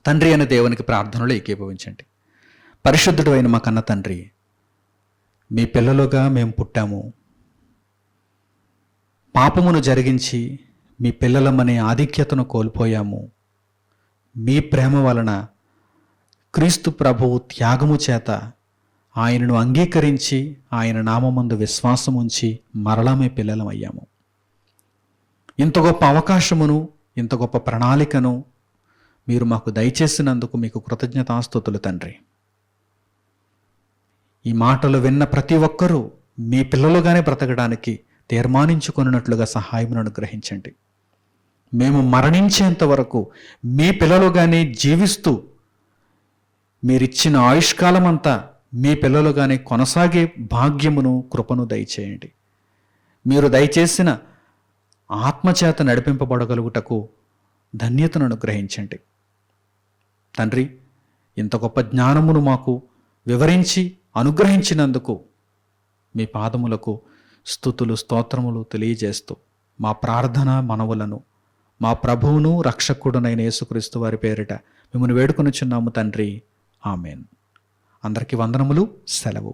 తండ్రి అయిన దేవునికి ప్రార్థనలో ఏకీభవించండి. పరిశుద్ధుడు అయిన మా కన్న తండ్రి, మీ పిల్లలుగా మేము పుట్టాము. పాపమును జరిగించి మీ పిల్లలమనే ఆధిక్యతను కోల్పోయాము. మీ ప్రేమ వలన క్రీస్తు ప్రభువు త్యాగము చేత ఆయనను అంగీకరించి ఆయన నామమందు విశ్వాసం ఉంచి మరలా మీ పిల్లలమయ్యాము. ఇంత గొప్ప అవకాశమును, ఇంత గొప్ప ప్రణాళికను మీరు మాకు దయచేసినందుకు మీకు కృతజ్ఞతాస్తుతులు తండ్రి. ఈ మాటలు విన్న ప్రతి ఒక్కరూ మీ పిల్లలుగానే బ్రతకడానికి తీర్మానించుకున్నట్లుగా సహాయమును అనుగ్రహించండి. మేము మరణించేంత వరకు మీ పిల్లలుగానే జీవిస్తూ మీరిచ్చిన ఆయుష్కాలమంతా మీ పిల్లలుగానే కొనసాగే భాగ్యమును, కృపను దయచేయండి. మీరు దయచేసిన ఆత్మచేత నడిపింపబడగలుగుటకు ధన్యతను అనుగ్రహించండి తండ్రి. ఇంత గొప్ప జ్ఞానమును మాకు వివరించి అనుగ్రహించినందుకు మీ పాదములకు స్తుతులు, స్తోత్రములు తెలియజేస్తూ మా ప్రార్థన మనవులను మా ప్రభువును రక్షకుడునైన యేసుక్రీస్తు వారి పేరిట మిమ్మల్ని వేడుకొనుచున్నాము తండ్రి. ఆమెన్. అందరికీ వందనములు. సెలవు.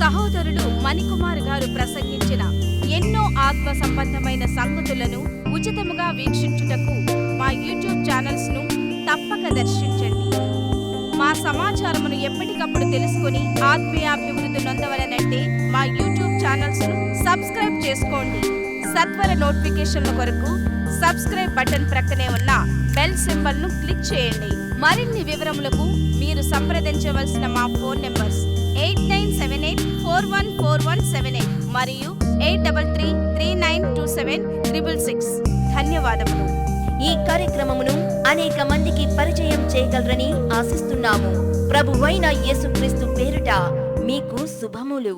సహోదరులు మణికుమార్ గారు ప్రసంగించిన ఎన్నో ఆత్మ సంబంధమైన సంగతులను ఉచితముగా వీక్షించుటకు మా యూట్యూబ్ ఛానల్స్ ను తప్పక దర్శించండి. మా సమాచారమును ఎప్పటికప్పుడు తెలుసుకుని ఆత్మీయాభివృద్ధి నొందవలనంటే మా యూట్యూబ్ ఛానల్స్ ను సబ్స్క్రైబ్ చేసుకోండి. సత్వర నోటిఫికేషన్ల కొరకు సబ్స్క్రైబ్ బటన్ ప్రక్కనే ఉన్న బెల్ సింబల్ ను క్లిక్ చేయండి. మరిన్ని వివరములకు మీరు సంప్రదించవలసిన మా ఫోన్ నెంబర్స్ 8978414178 మరియు 8333927666. ధన్యవాదములు.
ఈ కార్యక్రమమును అనేక మందికి పరిచయం చేయగలరని ఆశిస్తున్నాము. ప్రభువైన యేసుక్రీస్తు పేరిట మీకు శుభములు.